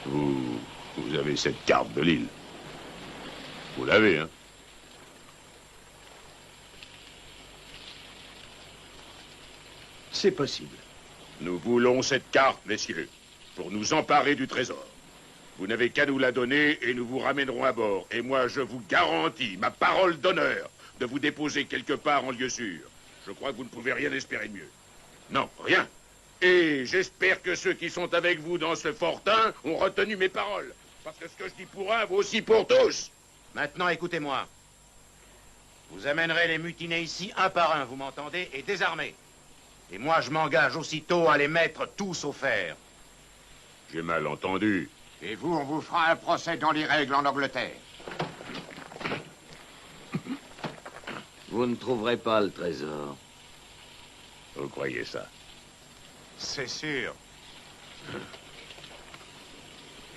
Vous avez cette carte de l'île. Vous l'avez, hein? C'est possible. Nous voulons cette carte, messieurs, pour nous emparer du trésor. Vous n'avez qu'à nous la donner et nous vous ramènerons à bord. Et moi, je vous garantis, ma parole d'honneur, de vous déposer quelque part en lieu sûr. Je crois que vous ne pouvez rien espérer de mieux. Non, rien. Et j'espère que ceux qui sont avec vous dans ce fortin ont retenu mes paroles. Parce que ce que je dis pour un vaut aussi pour tous. Maintenant, écoutez-moi. Vous amènerez les mutinés ici un par un, vous m'entendez, et désarmés. Et moi, je m'engage aussitôt à les mettre tous au fer. J'ai mal entendu. Et vous, on vous fera un procès dans les règles en Angleterre. Vous ne trouverez pas le trésor. Vous croyez ça? C'est sûr.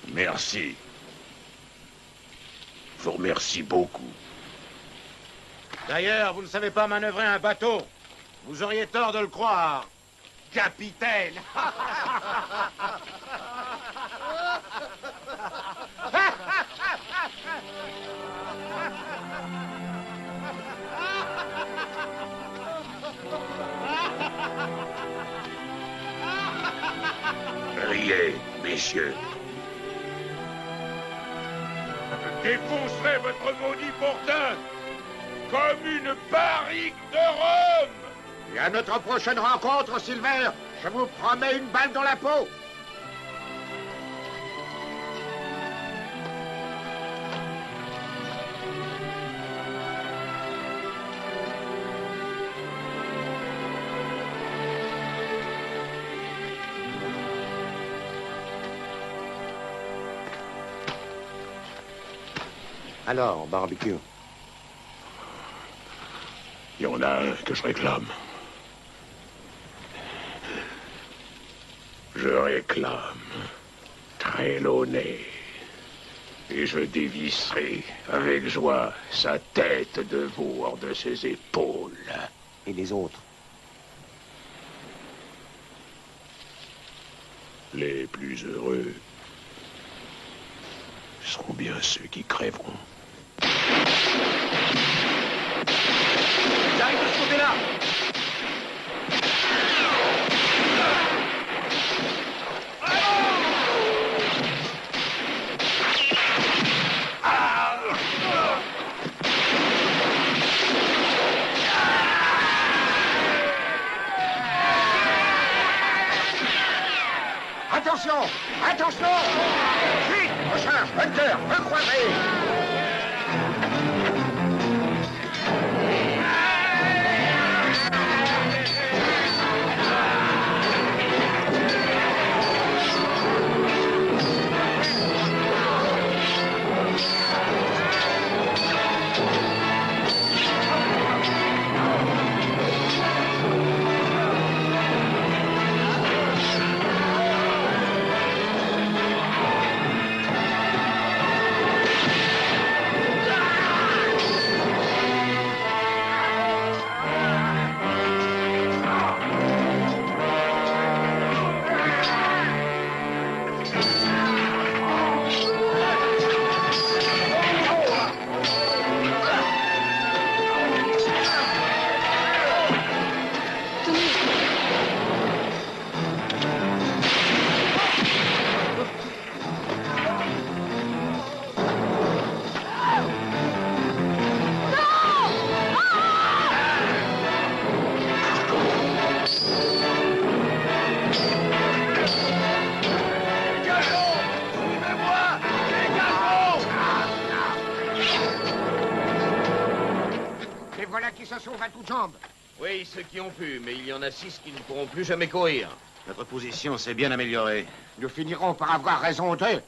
Merci. Je vous remercie beaucoup. D'ailleurs, vous ne savez pas manœuvrer un bateau. Vous auriez tort de le croire. Capitaine. Riez, messieurs. Je défoncerai votre maudit fortin comme une barrique de rhum. Et à notre prochaine rencontre, Silver, je vous promets une balle dans la peau. Alors, barbecue. Il y en a un que je réclame. Je réclame Trelawney. Et je dévisserai avec joie sa tête de veau hors de ses épaules. Et les autres? Les plus heureux seront bien ceux qui crèveront. J'arrive de ce côté-là. Attention! Attention! Vite! Recharge! Hunter! Recroisez! a qui se sauvent à toutes jambes. Oui, ceux qui ont pu, mais il y en a 6 qui ne pourront plus jamais courir. Notre position s'est bien améliorée. Nous finirons par avoir raison d'eux.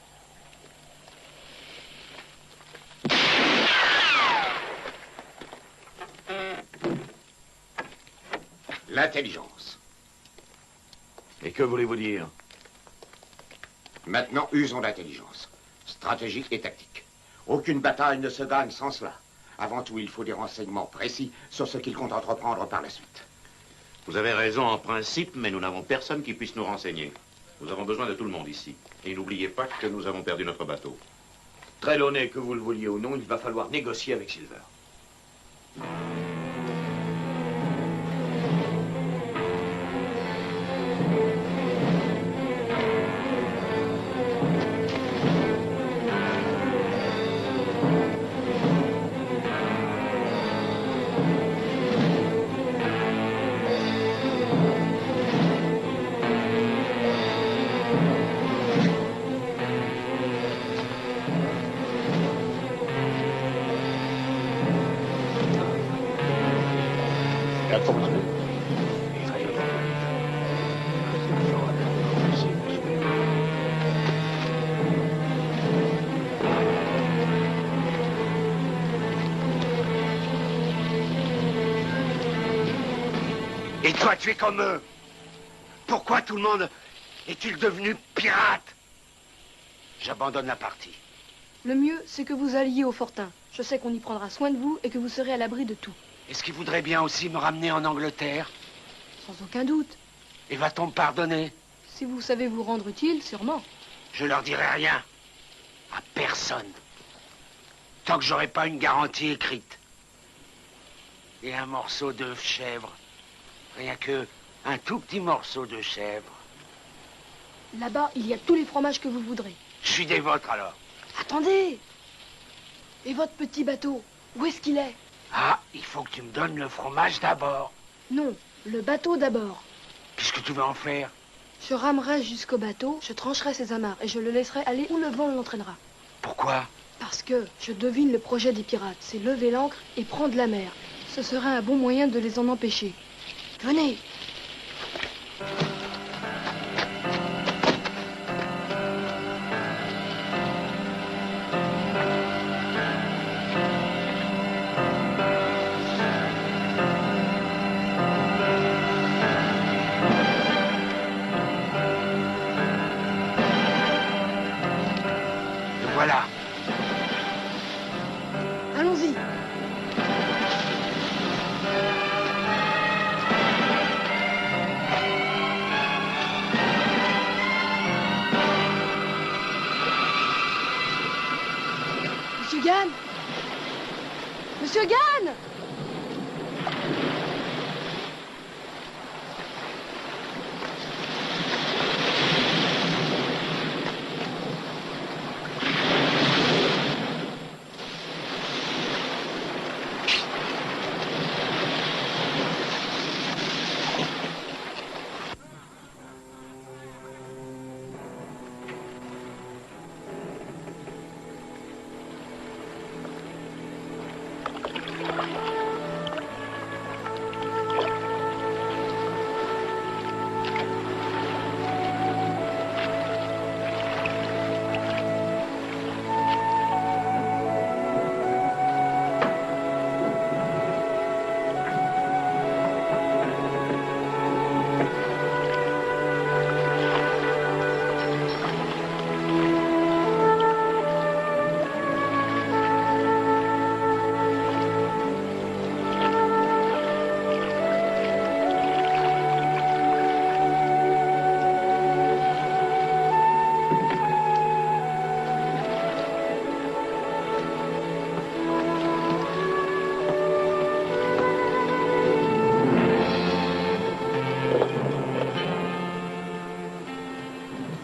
L'intelligence. Et que voulez-vous dire? Maintenant, usons d'intelligence. Stratégie et tactique. Aucune bataille ne se gagne sans cela. Avant tout, il faut des renseignements précis sur ce qu'il compte entreprendre par la suite. Vous avez raison en principe, mais nous n'avons personne qui puisse nous renseigner. Nous avons besoin de tout le monde ici. Et n'oubliez pas que nous avons perdu notre bateau. Trelawney, que vous le vouliez ou non, il va falloir négocier avec Silver. Et toi, tu es comme eux. Pourquoi tout le monde est-il devenu pirate? J'abandonne la partie. Le mieux, c'est que vous alliez au fortin. Je sais qu'on y prendra soin de vous et que vous serez à l'abri de tout. Est-ce qu'il voudrait bien aussi me ramener en Angleterre? Sans aucun doute. Et va-t-on me pardonner? Si vous savez vous rendre utile, sûrement. Je leur dirai rien. À personne. Tant que j'aurai pas une garantie écrite. Et un morceau de chèvre. Rien que un tout petit morceau de chèvre. Là-bas, il y a tous les fromages que vous voudrez. Je suis des vôtres alors. Attendez! Et votre petit bateau, où est-ce qu'il est? Ah, il faut que tu me donnes le fromage d'abord. Non, le bateau d'abord. Qu'est-ce que tu veux en faire? Je ramerai jusqu'au bateau, je trancherai ses amarres et je le laisserai aller où le vent l'entraînera. Pourquoi? Parce que je devine le projet des pirates, c'est lever l'ancre et prendre la mer. Ce serait un bon moyen de les en empêcher. Venez! Voilà. Allons-y. Monsieur Gann! Monsieur Gann!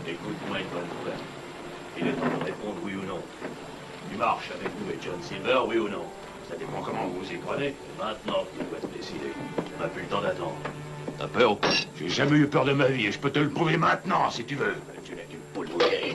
Écoute-moi une bonne fois. Il est temps de répondre oui ou non. Tu marches avec nous et John Silver, oui ou non? Ça dépend comment vous vous y prenez. Maintenant, tu dois te décider. On n'a plus le temps d'attendre. T'as peur ou pas? J'ai jamais eu peur de ma vie et je peux te le prouver maintenant, si tu veux. Tu n'es qu'une poule mouillée.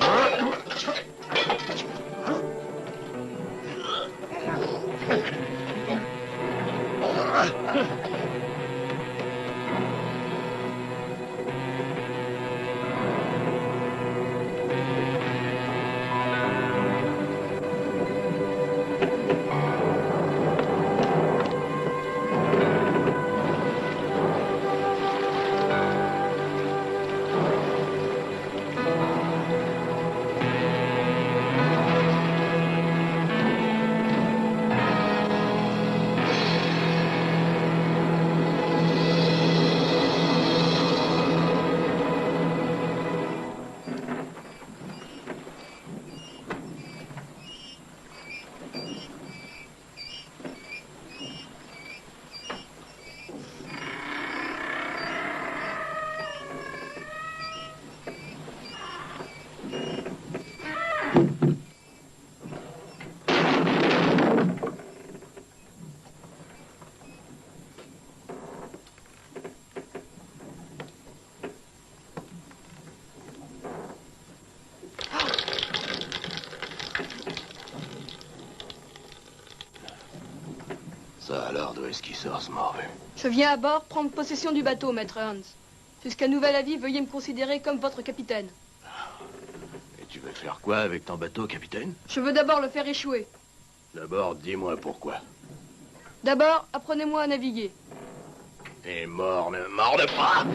Ça alors, d'où est-ce qu'il sort, ce morveux? Je viens à bord prendre possession du bateau, maître Hans. Jusqu'à nouvel avis, veuillez me considérer comme votre capitaine. Et tu veux faire quoi avec ton bateau, capitaine? Je veux d'abord le faire échouer. D'abord, dis-moi pourquoi. D'abord, apprenez-moi à naviguer. Et mort, ne morde pas!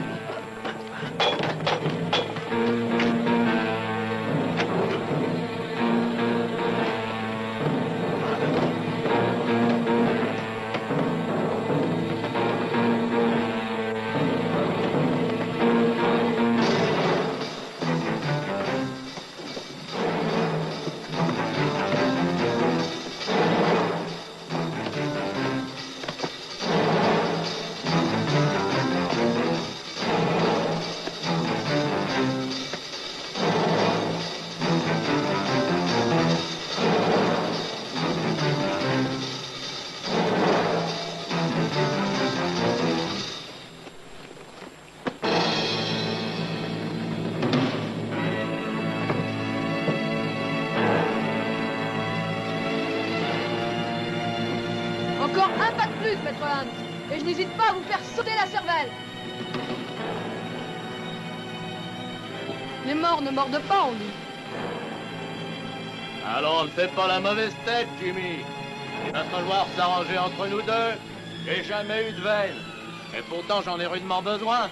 Encore un pas de plus, maître Hans, et je n'hésite pas à vous faire sauter la cervelle. Les morts ne mordent pas, on dit. Allons, ne fais pas la mauvaise tête, Jimmy. Il va falloir s'arranger entre nous deux. J'ai jamais eu de veine. Et pourtant, j'en ai rudement besoin.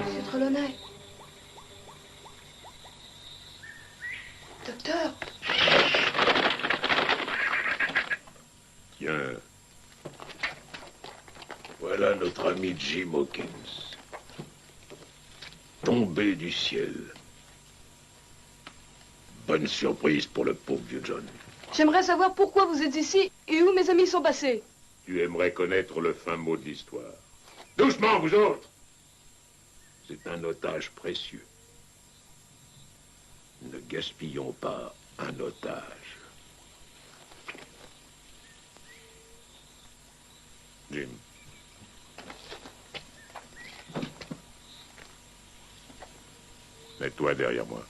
Monsieur Trelawney. Docteur. Tiens. Voilà notre ami Jim Hawkins. Tombé du ciel. Bonne surprise pour le pauvre vieux John. J'aimerais savoir pourquoi vous êtes ici et où mes amis sont passés. Tu aimerais connaître le fin mot de l'histoire. Doucement, vous autres! C'est un otage précieux. Ne gaspillons pas un otage. Jim. Mets-toi derrière moi.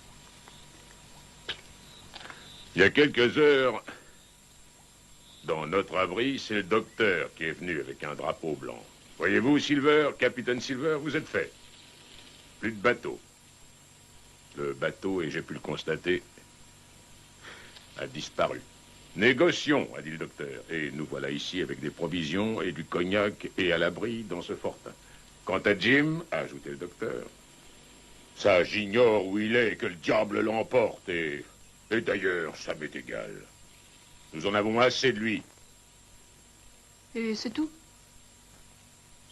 Il y a quelques heures, dans notre abri, c'est le docteur qui est venu avec un drapeau blanc. Voyez-vous, Silver, capitaine Silver, vous êtes fait. Plus de bateau. Le bateau, et j'ai pu le constater, a disparu. Négocions, a dit le docteur. Et nous voilà ici avec des provisions et du cognac et à l'abri dans ce fortin. Quant à Jim, a ajouté le docteur, ça j'ignore où il est, que le diable l'emporte. Et d'ailleurs, ça m'est égal. Nous en avons assez de lui. Et c'est tout?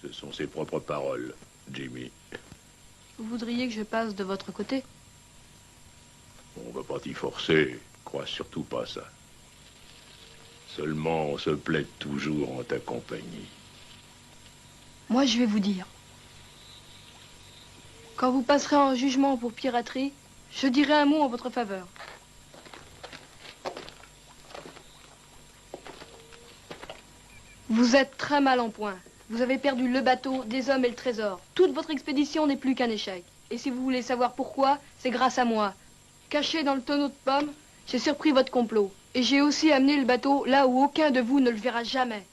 Ce sont ses propres paroles, Jimmy. Vous voudriez que je passe de votre côté? On va pas t'y forcer. Crois surtout pas ça. Seulement, on se plaît toujours en ta compagnie. Moi, je vais vous dire. Quand vous passerez en jugement pour piraterie, je dirai un mot en votre faveur. Vous êtes très mal en point. Vous avez perdu le bateau, des hommes et le trésor. Toute votre expédition n'est plus qu'un échec. Et si vous voulez savoir pourquoi, c'est grâce à moi. Caché dans le tonneau de pommes, j'ai surpris votre complot. Et j'ai aussi amené le bateau là où aucun de vous ne le verra jamais.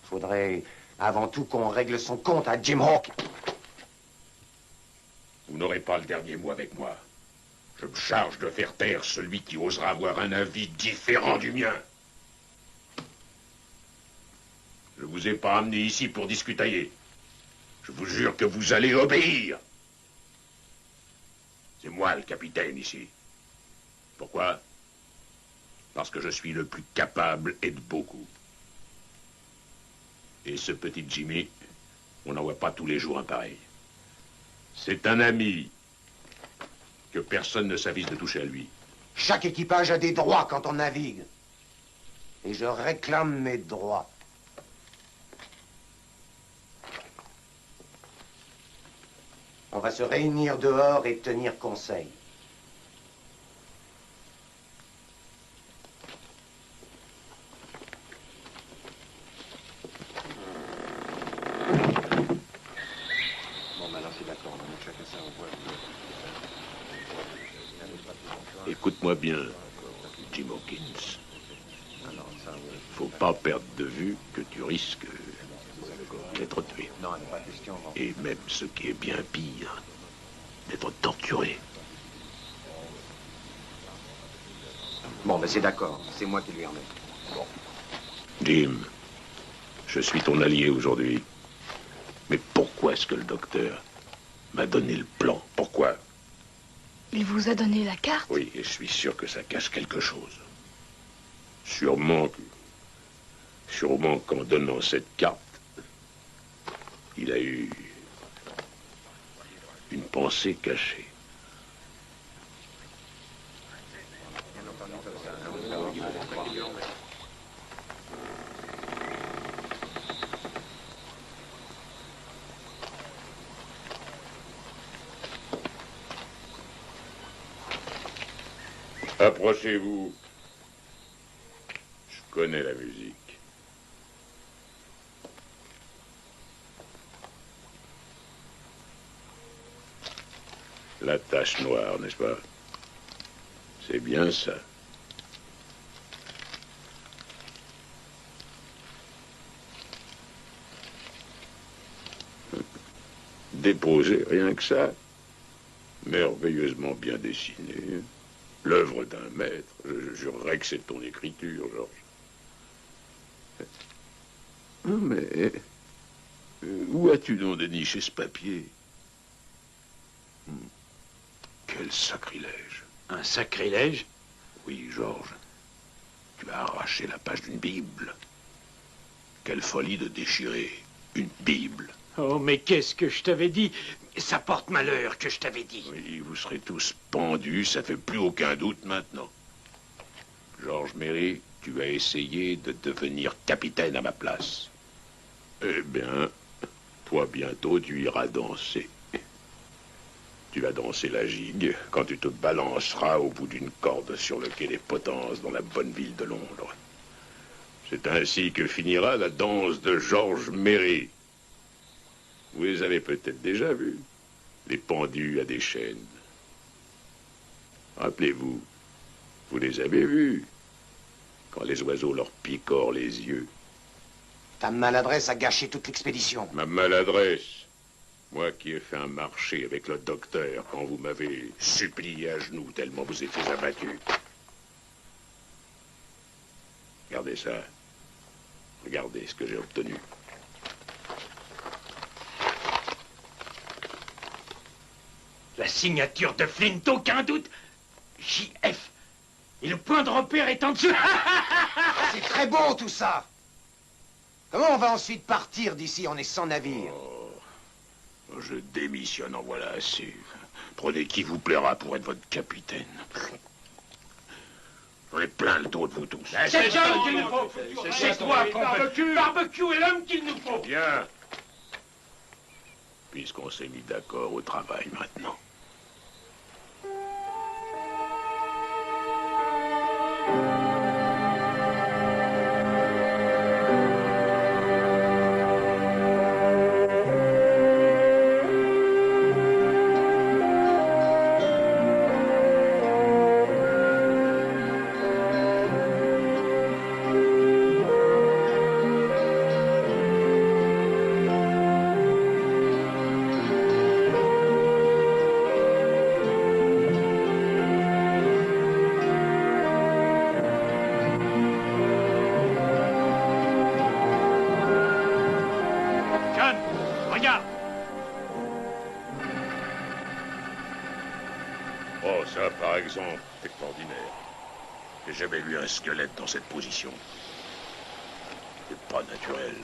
Faudrait avant tout qu'on règle son compte à Jim Hawk. Vous n'aurez pas le dernier mot avec moi. Je me charge de faire taire celui qui osera avoir un avis différent du mien. Je vous ai pas amené ici pour discutailler. Je vous jure que vous allez obéir. C'est moi le capitaine ici. Pourquoi? Parce que je suis le plus capable et de beaucoup. Et ce petit Jimmy, on n'en voit pas tous les jours un pareil. C'est un ami que personne ne s'avise de toucher à lui. Chaque équipage a des droits quand on navigue. Et je réclame mes droits. On va se réunir dehors et tenir conseil. Bon, maintenant c'est d'accord, on va mettre chacun ça au voile. Écoute-moi bien, Jim Hawkins. Faut pas perdre de vue que tu risques d'être tué. Et même ce qui est bien pire, d'être torturé. Bon, ben c'est d'accord. C'est moi qui lui remets. Bon. Jim, je suis ton allié aujourd'hui. Mais pourquoi est-ce que le docteur m'a donné le plan? Pourquoi? Il vous a donné la carte? Oui, et je suis sûr que ça cache quelque chose. Sûrement qu'en donnant cette carte, il a eu une pensée cachée. Approchez-vous. Je connais la musique. La tache noire, n'est-ce pas? C'est bien ça. Déposé, rien que ça. Merveilleusement bien dessiné. L'œuvre d'un maître. Je jurerais que c'est ton écriture, Georges. Mais où as-tu donc déniché ce papier? Quel sacrilège. Un sacrilège? Oui, Georges. Tu as arraché la page d'une Bible. Quelle folie de déchirer une Bible. Oh, mais qu'est-ce que je t'avais dit? Ça porte malheur que je t'avais dit. Oui, vous serez tous pendus, ça fait plus aucun doute maintenant. Georges Méry, tu as essayé de devenir capitaine à ma place. Eh bien, toi bientôt tu iras danser. Tu vas danser la gigue quand tu te balanceras au bout d'une corde sur le quai des Potences dans la bonne ville de Londres. C'est ainsi que finira la danse de Georges Méry. Vous les avez peut-être déjà vus, les pendus à des chaînes. Rappelez-vous, vous les avez vus, quand les oiseaux leur picorent les yeux. Ta maladresse a gâché toute l'expédition. Ma maladresse? Moi qui ai fait un marché avec le docteur quand vous m'avez supplié à genoux tellement vous étiez abattu. Regardez ça. Regardez ce que j'ai obtenu. La signature de Flint, aucun doute. JF. Et le point de repère est en dessous. C'est très beau tout ça. Comment on va ensuite partir d'ici? On est sans navire. Oh, je démissionne, en voilà assez. Prenez qui vous plaira pour être votre capitaine. J'en ai plein le dos de vous tous. C'est l'homme qu'il nous faut. C'est toi, Barbecue. Barbecue est l'homme qu'il nous faut. Bien. Puisqu'on s'est mis d'accord au travail maintenant. Norman, regarde. Oh, ça, par exemple, c'est extraordinaire. J'ai jamais vu un squelette dans cette position. C'est pas naturel.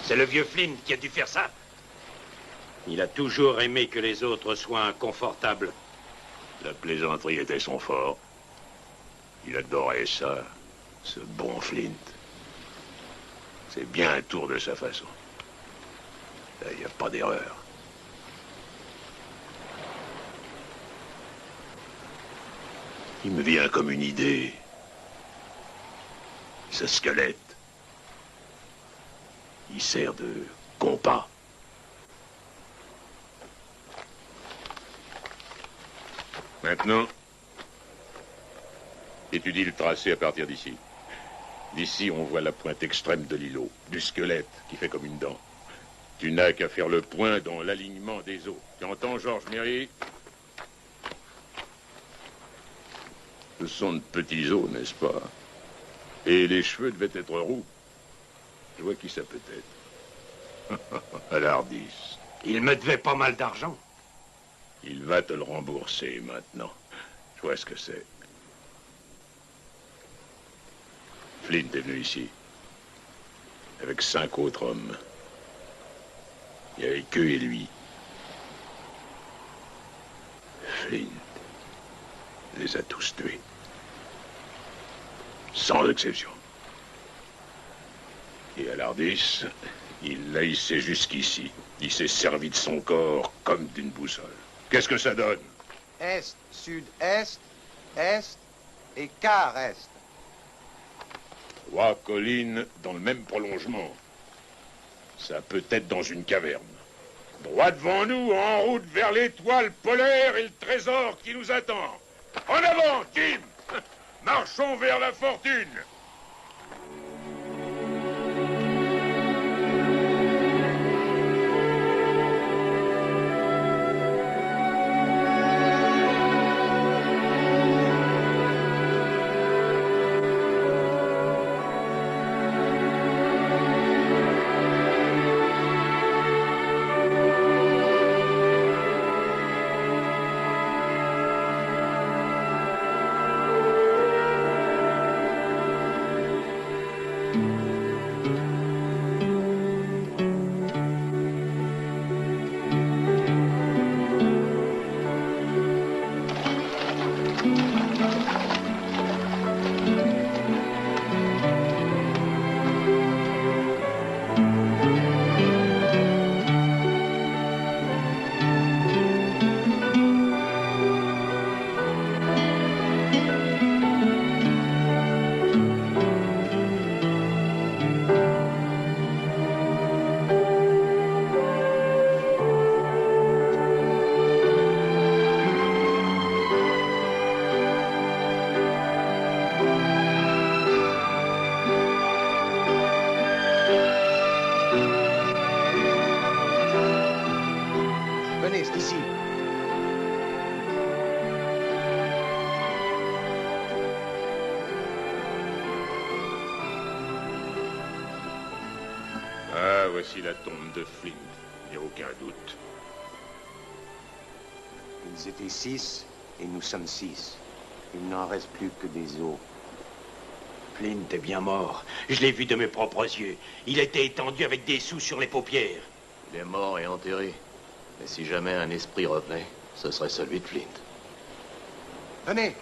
C'est le vieux Flynn qui a dû faire ça. Il a toujours aimé que les autres soient inconfortables. La plaisanterie était son fort. Il adorait ça, ce bon Flint. C'est bien un tour de sa façon. Là, il n'y a pas d'erreur. Il me vient comme une idée. Ce squelette. Il sert de compas. Maintenant, étudie le tracé à partir d'ici. D'ici, on voit la pointe extrême de l'îlot, du squelette qui fait comme une dent. Tu n'as qu'à faire le point dans l'alignement des os. Tu entends, Georges Méry? Ce sont de petits os, n'est-ce pas? Et les cheveux devaient être roux. Je vois qui ça peut être. À l'Ardis. Il me devait pas mal d'argent. Il va te le rembourser maintenant. Je vois ce que c'est. Flint est venu ici. Avec 5 autres hommes. Il n'y avait qu'eux et lui. Flint les a tous tués. Sans exception. Et à l'Ardis, il l'a hissé jusqu'ici. Il s'est servi de son corps comme d'une boussole. Qu'est-ce que ça donne? Est, sud-est, est et quart est. 3 collines dans le même prolongement. Ça peut être dans une caverne. Droit devant nous, en route vers l'étoile polaire et le trésor qui nous attend. En avant, Jim! Marchons vers la fortune! Venez, c'est ici. Ah, voici la tombe de Flint. Il n'y a aucun doute. Ils étaient 6 et nous sommes 6. Il n'en reste plus que des os. Flint est bien mort. Je l'ai vu de mes propres yeux. Il était étendu avec des sous sur les paupières. Il est mort et enterré. Mais si jamais un esprit revenait, ce serait celui de Flint. Venez.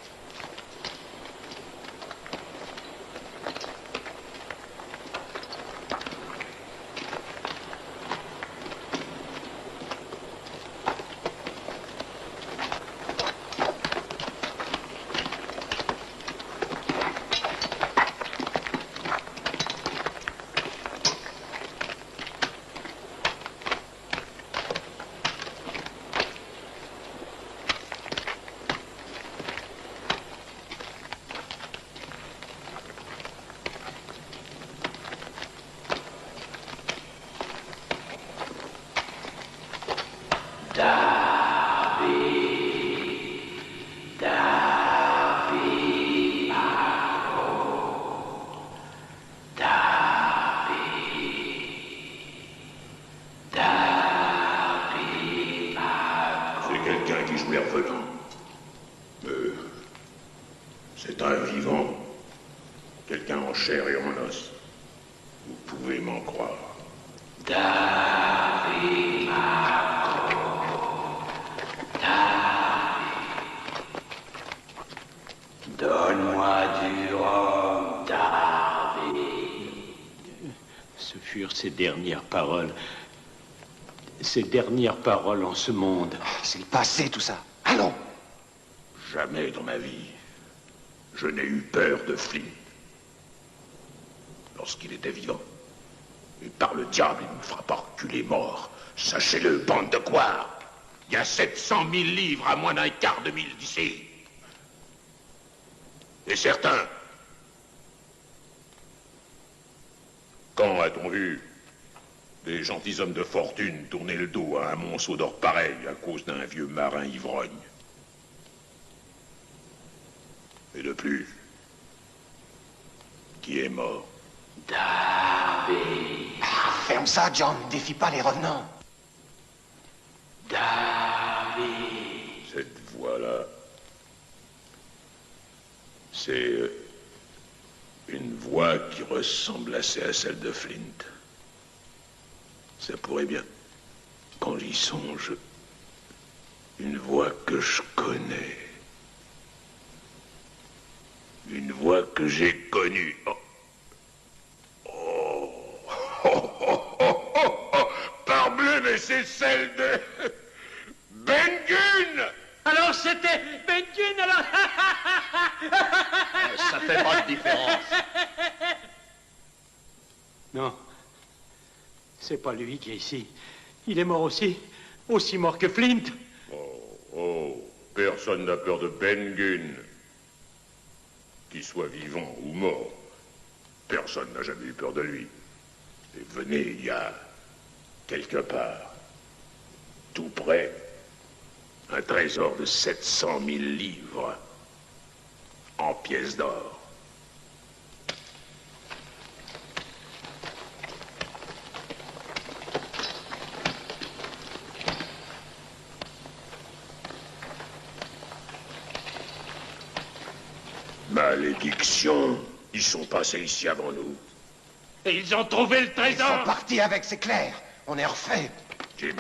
en chair et en os. Vous pouvez m'en croire. David. Donne-moi du rhum, David. Ce furent ses dernières paroles. Ses dernières paroles en ce monde. C'est le passé, tout ça. Allons. Jamais dans ma vie, je n'ai eu peur de Flint. Lorsqu'il était vivant. Et par le diable, il me fera pas reculer mort. Sachez-le, bande de quoi? Il y a 700 000 livres à moins d'un quart de mille d'ici. Et certains. Quand a-t-on vu des gentilshommes de fortune tourner le dos à un monceau d'or pareil à cause d'un vieux marin ivrogne? Et de plus, qui est mort? David. Ferme ça, John. Défie pas les revenants. David. Cette voix-là, c'est une voix qui ressemble assez à celle de Flint. Ça pourrait bien, quand j'y songe, une voix que je connais. Une voix que j'ai connue. Oh. Parbleu, mais c'est celle de Ben Gunn. Alors c'était Ben Gunn, alors... Ça fait pas de différence. Non. C'est pas lui qui est ici. Il est mort aussi. Aussi mort que Flint. Oh, personne n'a peur de Ben Gunn. Qu'il soit vivant ou mort, personne n'a jamais eu peur de lui. Et venez, il y a quelque part, tout près, un trésor de 700 000 livres en pièces d'or. Malédiction, ils sont passés ici avant nous. Et ils ont trouvé le trésor. Ils sont partis avec, c'est clair. On est refait. Jim,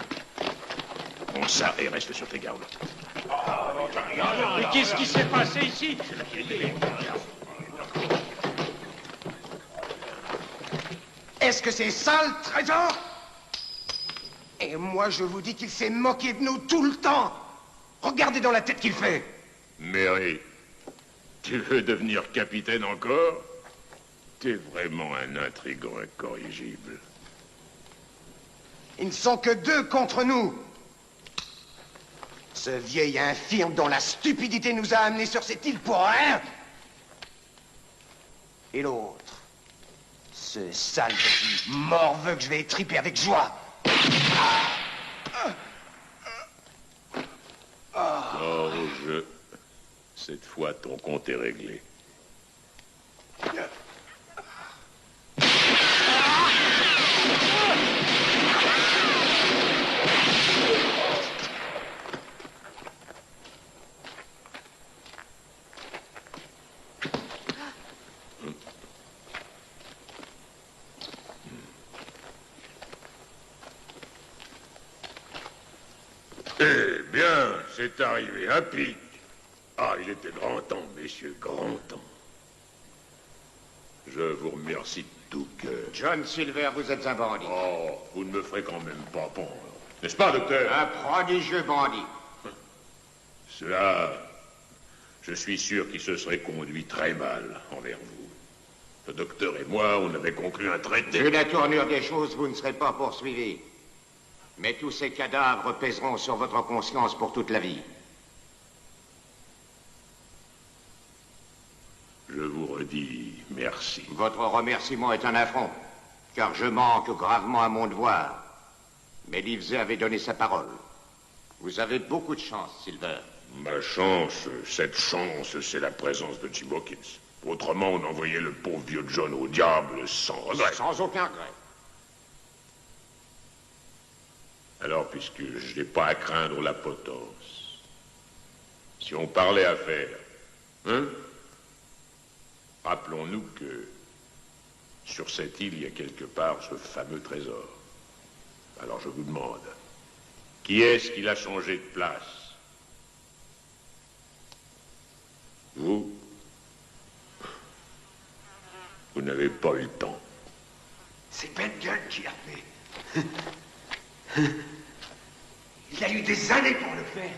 prends ça et reste sur tes gardes. Mais qu'est-ce qui s'est passé ici? Est-ce que c'est ça le trésor? Et moi, je vous dis qu'il s'est moqué de nous tout le temps. Regardez dans la tête qu'il fait. Mary, tu veux devenir capitaine encore? T'es vraiment un intrigant incorrigible. Ils ne sont que deux contre nous. Ce vieil infirme dont la stupidité nous a amenés sur cette île pour rien. Et l'autre, ce sale petit morveux que je vais étriper avec joie. George, cette fois ton compte est réglé. Eh bien, c'est arrivé à pic. Ah, il était grand temps, messieurs, grand temps. Je vous remercie de tout cœur. John Silver, vous êtes un bandit. Oh, vous ne me ferez quand même pas pendre. N'est-ce pas, docteur? Un prodigieux bandit. Cela, je suis sûr qu'il se serait conduit très mal envers vous. Le docteur et moi, on avait conclu un traité. Vu la tournure des choses, vous ne serez pas poursuivi. Mais tous ces cadavres pèseront sur votre conscience pour toute la vie. Je vous redis merci. Votre remerciement est un affront, car je manque gravement à mon devoir. Mais Livesey avait donné sa parole. Vous avez beaucoup de chance, Silver. Ma chance, cette chance, c'est la présence de Jim Hawkins. Autrement, on envoyait le pauvre vieux John au diable sans regret. Sans aucun regret. Alors, puisque je n'ai pas à craindre la potence, si on parlait affaires, hein? Rappelons-nous que Sur cette île, il y a quelque part ce fameux trésor. Alors je vous demande, qui est-ce qui l'a changé de place? Vous? Vous n'avez pas eu le temps. C'est Ben Gunn qui l'a fait. Il a eu des années pour le faire.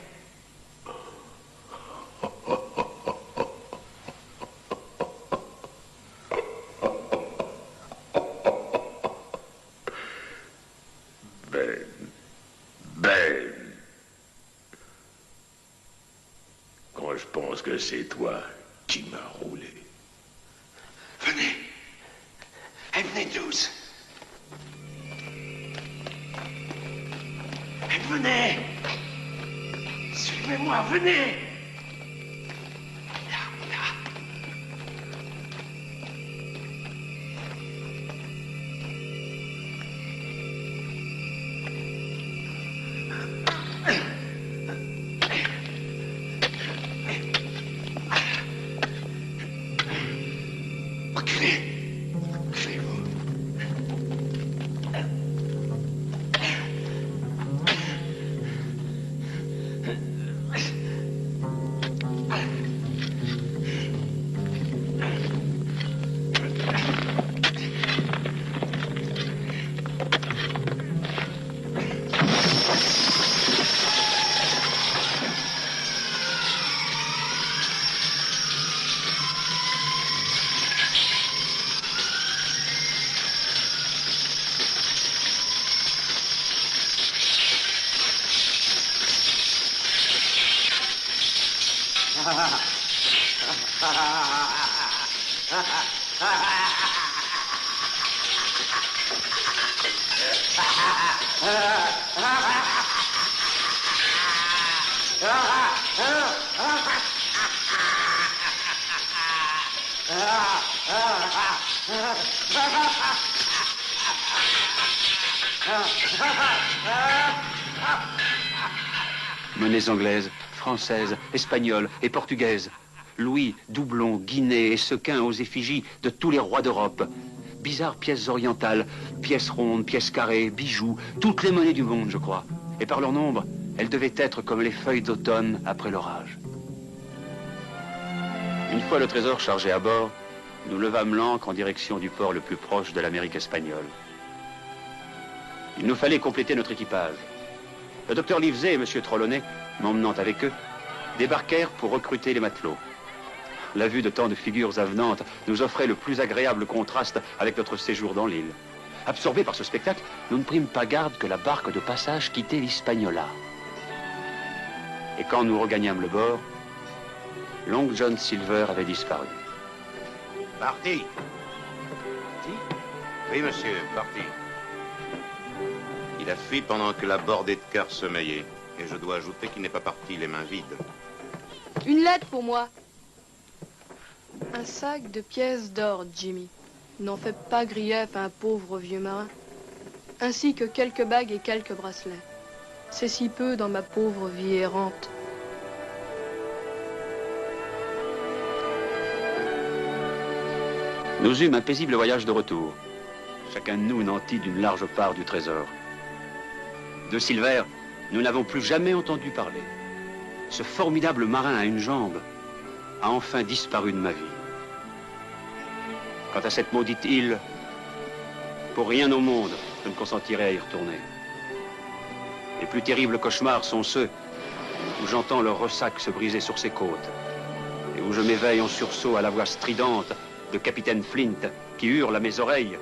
Ben. Quand je pense que c'est toi qui m'as roulé. Venez. Et venez tous. Et venez. Suivez-moi, venez. Monnaies anglaises, françaises, espagnoles et portugaises. Louis, doublons, guinées et sequins aux effigies de tous les rois d'Europe. Bizarres pièces orientales, pièces rondes, pièces carrées, bijoux, toutes les monnaies du monde, je crois. Et par leur nombre, elles devaient être comme les feuilles d'automne après l'orage. Une fois le trésor chargé à bord, nous levâmes l'ancre en direction du port le plus proche de l'Amérique espagnole. Il nous fallait compléter notre équipage. Le docteur Livesey et M. Trelawney, m'emmenant avec eux, débarquèrent pour recruter les matelots. La vue de tant de figures avenantes nous offrait le plus agréable contraste avec notre séjour dans l'île. Absorbés par ce spectacle, nous ne prîmes pas garde que la barque de passage quittait l'Hispaniola. Et quand nous regagnâmes le bord, Long John Silver avait disparu. Parti. Oui, monsieur, parti. Il a fui pendant que la bordée de quart sommeillait. Et je dois ajouter qu'il n'est pas parti les mains vides. Une lettre pour moi. Un sac de pièces d'or, Jimmy. N'en fais pas grief à un pauvre vieux marin. Ainsi que quelques bagues et quelques bracelets. C'est si peu dans ma pauvre vie errante. Nous eûmes un paisible voyage de retour. Chacun de nous nantit d'une large part du trésor. De Silver, nous n'avons plus jamais entendu parler. Ce formidable marin à une jambe a enfin disparu de ma vie. Quant à cette maudite île, pour rien au monde, je ne consentirai à y retourner. Les plus terribles cauchemars sont ceux où j'entends le ressac se briser sur ses côtes et où je m'éveille en sursaut à la voix stridente de Capitaine Flint qui hurle à mes oreilles